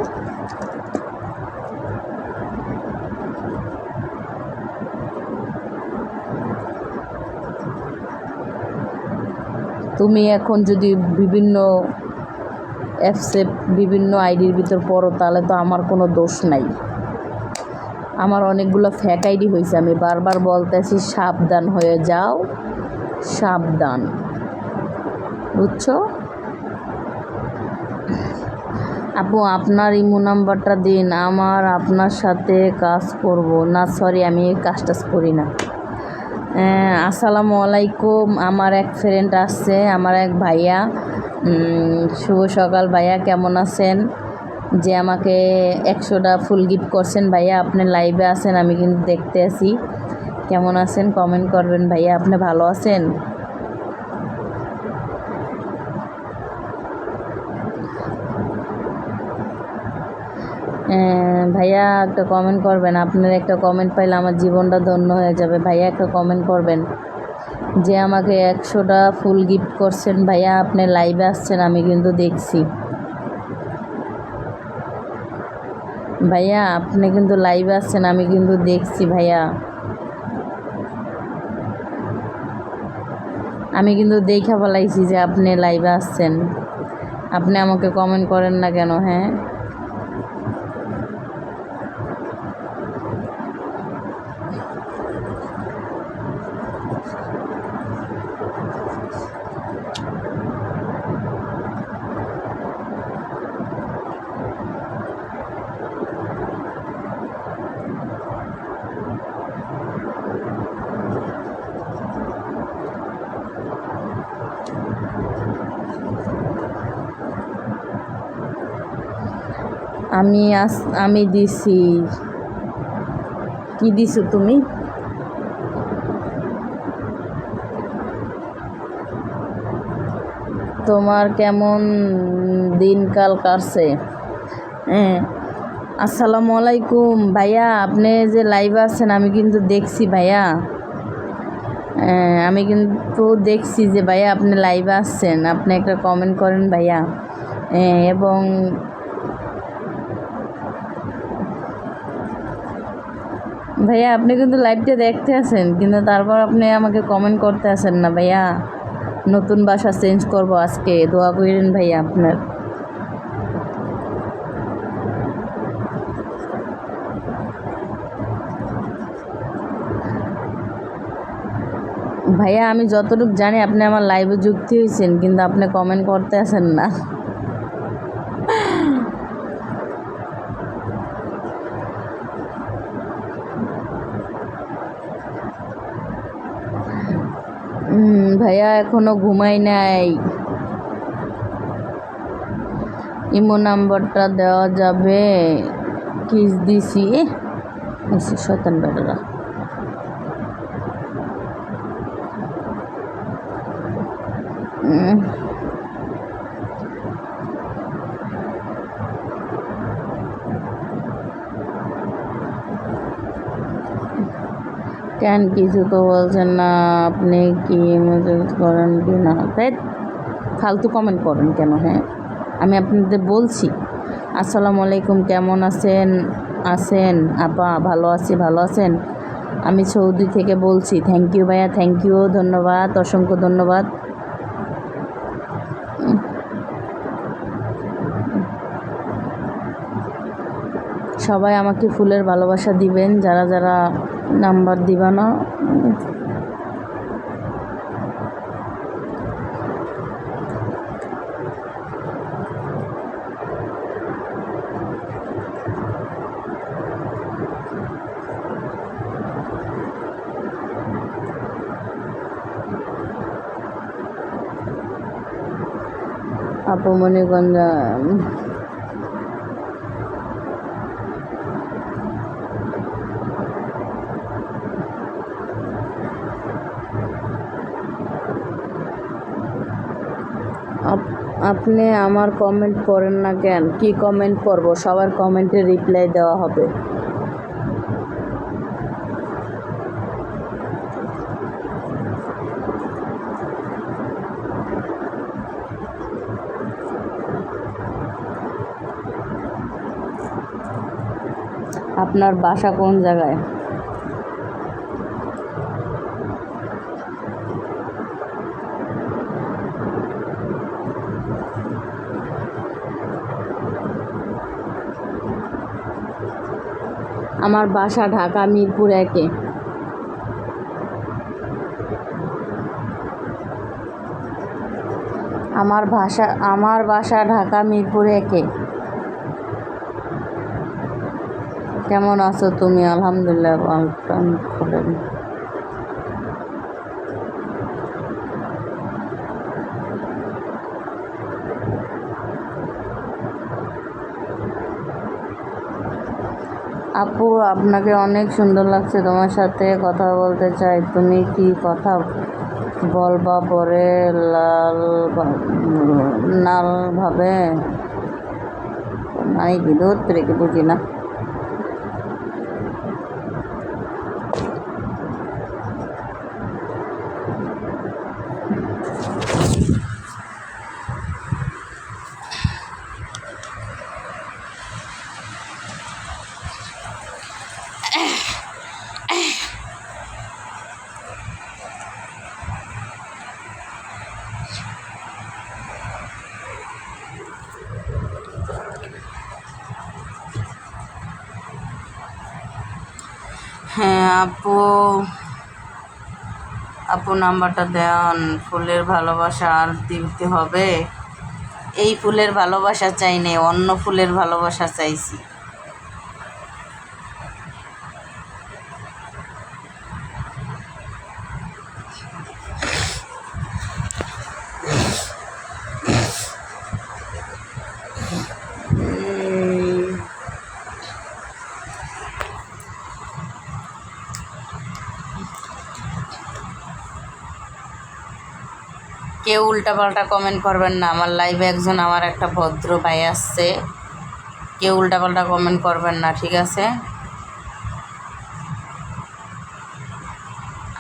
তুমি এখন যদি বিভিন্ন অ্যাপসে বিভিন্ন আইডির ভিতর পড়ো তাহলে তো আমার কোনো দোষ নাই। আমার অনেকগুলো ফেক আইডি হয়েছে, আমি বারবার বলতেছি সাবধান হয়ে যাও, সাবধান, বুঝছো। আপু আপনার ইমো নাম্বারটা দিন, আপনার সাথে কাজ করব না। সরি, আমি কাজ করি না। আসসালামু আলাইকুম। আমার এক ফ্রেন্ড আসছে, আমার এক ভাইয়া। শুভ সকাল ভাইয়া, কেমন আছেন? যে আমাকে 100টা ফুল গিফট করছেন ভাইয়া, আপনি লাইভে আছেন, আমি কিন্তু দেখতে আছি। কেমন আছেন কমেন্ট করবেন ভাইয়া, আপনি ভালো আছেন? ভাইয়া একটা কমেন্ট করবেন, আপনার একটা কমেন্ট পাইলে আমার জীবনটা ধন্য হয়ে যাবে। ভাইয়া একটা কমেন্ট করবেন, যে আমাকে 100টা ফুল গিফট করছেন ভাইয়া, আপনি লাইভে আসছেন, আমি কিন্তু দেখছি। ভাইয়া আপনি কিন্তু লাইভে আসছেন, আমি কিন্তু দেখছি ভাইয়া, আমি কিন্তু দেখা ফেলাইছি যে আপনি লাইভে আসছেন। আপনি আমাকে কমেন্ট করেন না কেন? হ্যাঁ আমি দিছি। কি দিছো তুমি? তোমার কেমন দিনকাল কাটছে? আসসালামু আলাইকুম ভাইয়া, আপনি যে লাইভে আছেন আমি কিন্তু দেখছি ভাইয়া। আমি কিন্তু দেখছি যে ভাইয়া আপনি লাইভে আসছেন, আপনি একটা কমেন্ট করেন ভাইয়া। এবং ভাইয়া আপনি কিন্তু লাইভটা দেখতে আছেন, কিন্তু তারপর আপনি আমাকে কমেন্ট করতে আসেন না ভাইয়া। নতুন বাসা চেঞ্জ করব আজকে, দোয়া করেন ভাইয়া আপনার। ভাইয়া আমি যতটুকু জানি আপনি আমার লাইভে যুক্ত হয়েছেন, কিন্তু আপনি কমেন্ট করতে আসেন না। ভাইয়া এখনো ঘুমাই নাই। ইমো নাম্বারটা দেওয়া যাবে? কিস দিছি শয়তান বেটারা। কেন কিছু তো বলছেন না, আপনি কি মেসেজ করেন কি না? তাই ফালতু কমেন্ট করেন কেন? হ্যাঁ, আমি আপনাদের বলছি আসসালামু আলাইকুম, কেমন আছেন আপা? ভালো আছি, ভালো আছেন? আমি সৌদি থেকে বলছি। থ্যাংক ইউ ভাইয়া, থ্যাংক ইউ, ধন্যবাদ, অসংখ্য ধন্যবাদ। সবাই আমাকে ফুলের ভালোবাসা দিবেন, যারা যারা নাম্বার দিবা না। আপু মণিগঞ্জ, আপনি আমার কমেন্ট পড়েন না কেন? কি কমেন্ট পড়ব? সবার কমেন্টে রিপ্লাই দেওয়া হবে। আপনার বাসা কোন জায়গায়? আমার বাসা ঢাকা মিরপুর 1-এ। আমার বাসা ঢাকা মিরপুর 1-এ। কেমন আছো তুমি? আলহামদুলিল্লাহ, খোলেন। আপু আপনাকে অনেক সুন্দর লাগছে, তোমার সাথে কথা বলতে চাই। তুমি কি কথা বলবা পরে নাল ভাবে? মানে কি দূর থেকে বুঝি না। হ্যাঁ আপু নাম্বারটা দেন। ফুলের ভালোবাসা আর দিতে হবে? এই ফুলের ভালোবাসা চাই নেই, অন্য ফুলের ভালোবাসা চাইছি। কেউ উল্টাপাল্টা কমেন্ট করবেন না। আমার লাইভে আমার একটা ভদ্র ভাই আসছে, কেউ উল্টাপাল্টা কমেন্ট করবেন না, ঠিক আছে?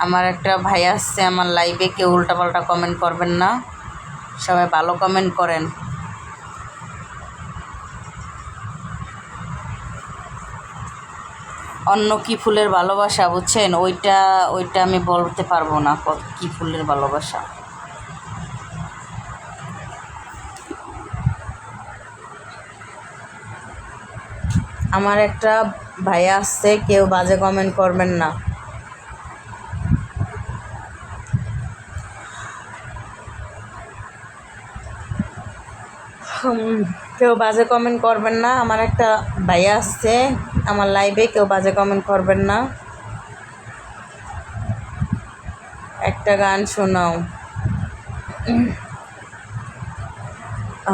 আমার একটা ভাই আসছে আমার লাইভে, কেউ উল্টাপাল্টা কমেন্ট করবেন না, সবাই ভালো কমেন্ট করেন। অন্য কি ফুলের ভালোবাসা বুঝছেন, ওইটা আমি বলতে পারবো না কি ফুলের ভালোবাসা। আমার একটা ভাইয়া আসছে, কেউ বাজে কমেন্ট করবেন না। কেউ বাজে কমেন্ট করবেন না। আমার একটা ভাইয়া আসছে আমার লাইভে, কেউ বাজে কমেন্ট করবেন না। একটা গান শোনাও।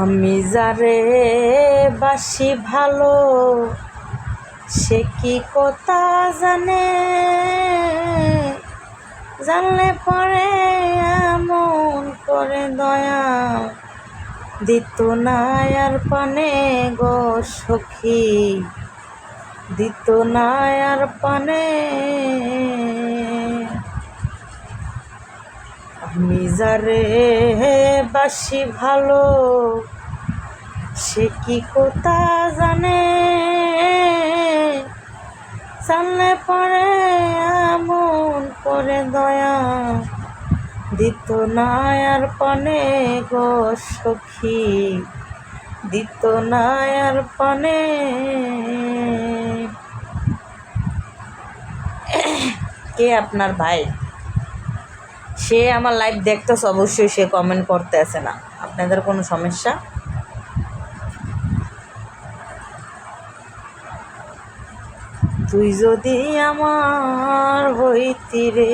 আমি যারে বাসি ভালো, সে কি কথা জানে, জানলে পরে এমন করে দয়া, দিত না আর পানে গো সখী, দিত না আর পানে। আমি যারে বাসি ভালো, সে কি কথা জানে, জানলে পরে এমন করে দয়া, দিত না আর পানে গো সখী, দিত না আর পানে। কে আপনার ভাই? সে আমার লাইভ দেখতেছে, অবশ্যই সে কমেন্ট করতে আসে না। আপনাদের কোনো সমস্যা? তুই যদি আমার হইতি রে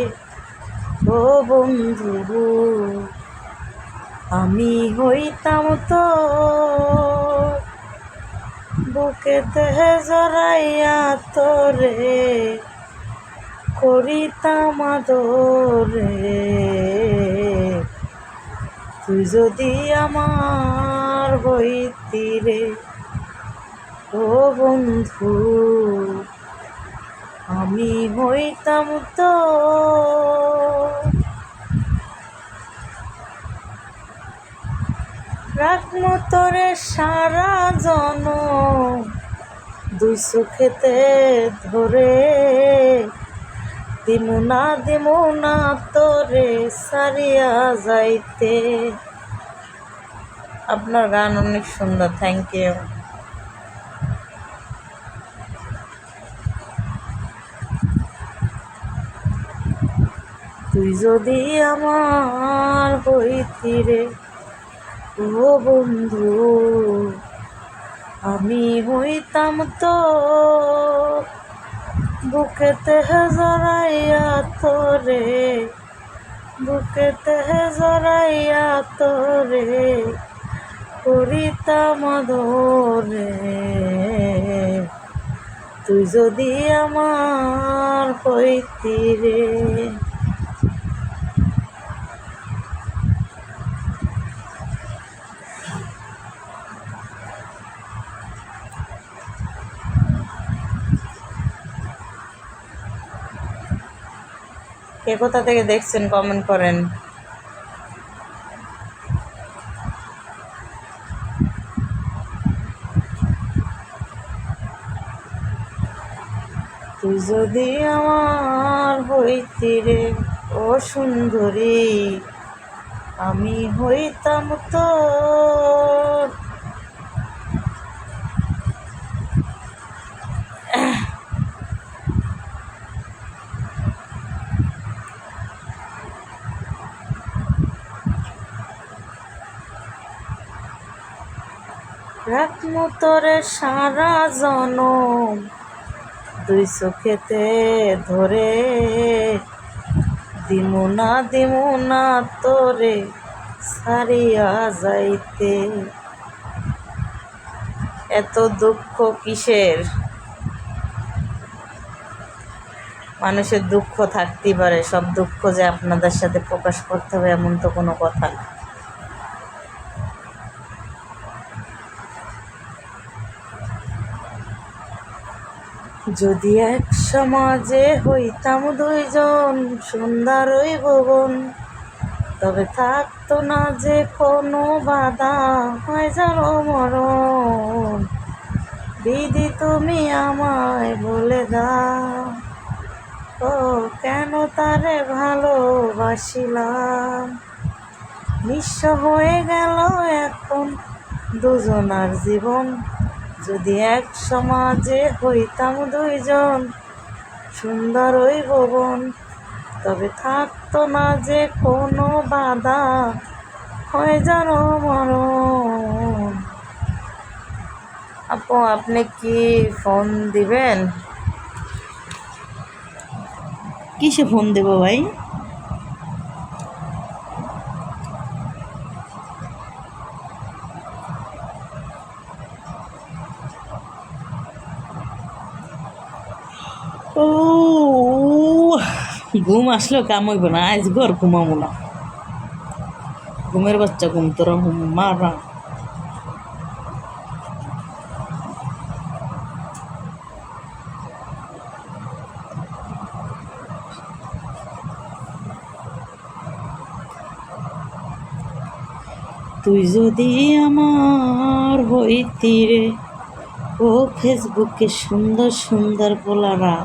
ও বন্ধু, আমি হইতাম তো বুকেতে জড়াইয়া তোরে, করিতাম আদরে। তুই যদি আমার হইতি রে ও বন্ধু, আমি হইতাম তো রাখমো তোরে সারা জনম, দুই চোখেতে ধরে, দিমু না তোরে সারিয়া যাইতে। আপনার গান অনেক সুন্দর, থ্যাংক ইউ। তুই যদি আমার হইতি রে ও বন্ধু, আমি হইতাম তো বুকেতে জড়াইয়া তোরে, বুকেতে জড়াইয়া তোরে, করিতাম আদরে। তুই যদি আমার হইতি রে। কে কোথা থেকে দেখছেন কমেন্ট করেন। তুই যদি আমার হইতি রে ও সুন্দরী, আমি হইতাম তো রাখমু তোরে সারা জনম, দুই চোখেতে ধরে, দিমু না তোরে সারিয়া যাইতে। এত দুঃখ কিসের? মানুষের দুঃখ থাকতেই পারে, সব দুঃখ যে আপনাদের সাথে প্রকাশ করতে হবে এমন তো কোনো কথা না। যদি এক সমাজে হইতাম দুইজন সুন্দর ওই ভুবন, তবে থাকতো না যে কোনো বাধা, হয় জানো মরণ। দিদি তুমি আমায় বলে দাও, ও কেন তারে ভালোবাসিলাম, নিঃস্ব হয়ে গেল এখন দুজনার জীবন। যদি এক সমাজে হইতাম দুইজন সুন্দর ওই ভুবন, তবে থাকতো না যে কোনো বাধা, হয় জানো মরণ। আপু আপনি কি ফোন দিবেন? কিসে ফোন দেব ভাই? ও ঘুম আসলো, কাম হইব না, আজ ঘর ঘুমাবো না। ঘুমের বাচ্চা ঘুম তোরা মারা। তুই যদি আমার হইতি রে ও ফেসবুকে সুন্দর সুন্দর পোলারা,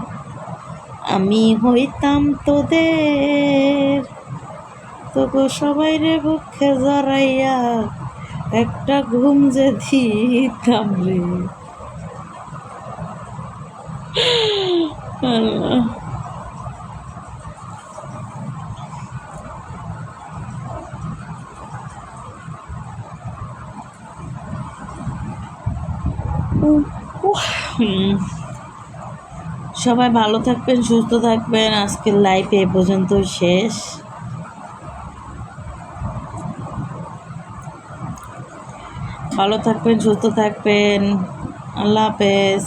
আমি হইতাম তোদের, তোকে সবাই রে বুকে জড়াইয়া একটা ঘুম যে দিতাম রে। আল্লাহ। সবাই ভালো থাকবেন, সুস্থ থাকবেন। আজকের লাইফ এ পর্যন্ত শেষ। ভালো থাকবেন, সুস্থ থাকবেন। আল্লাহ হাফেজ।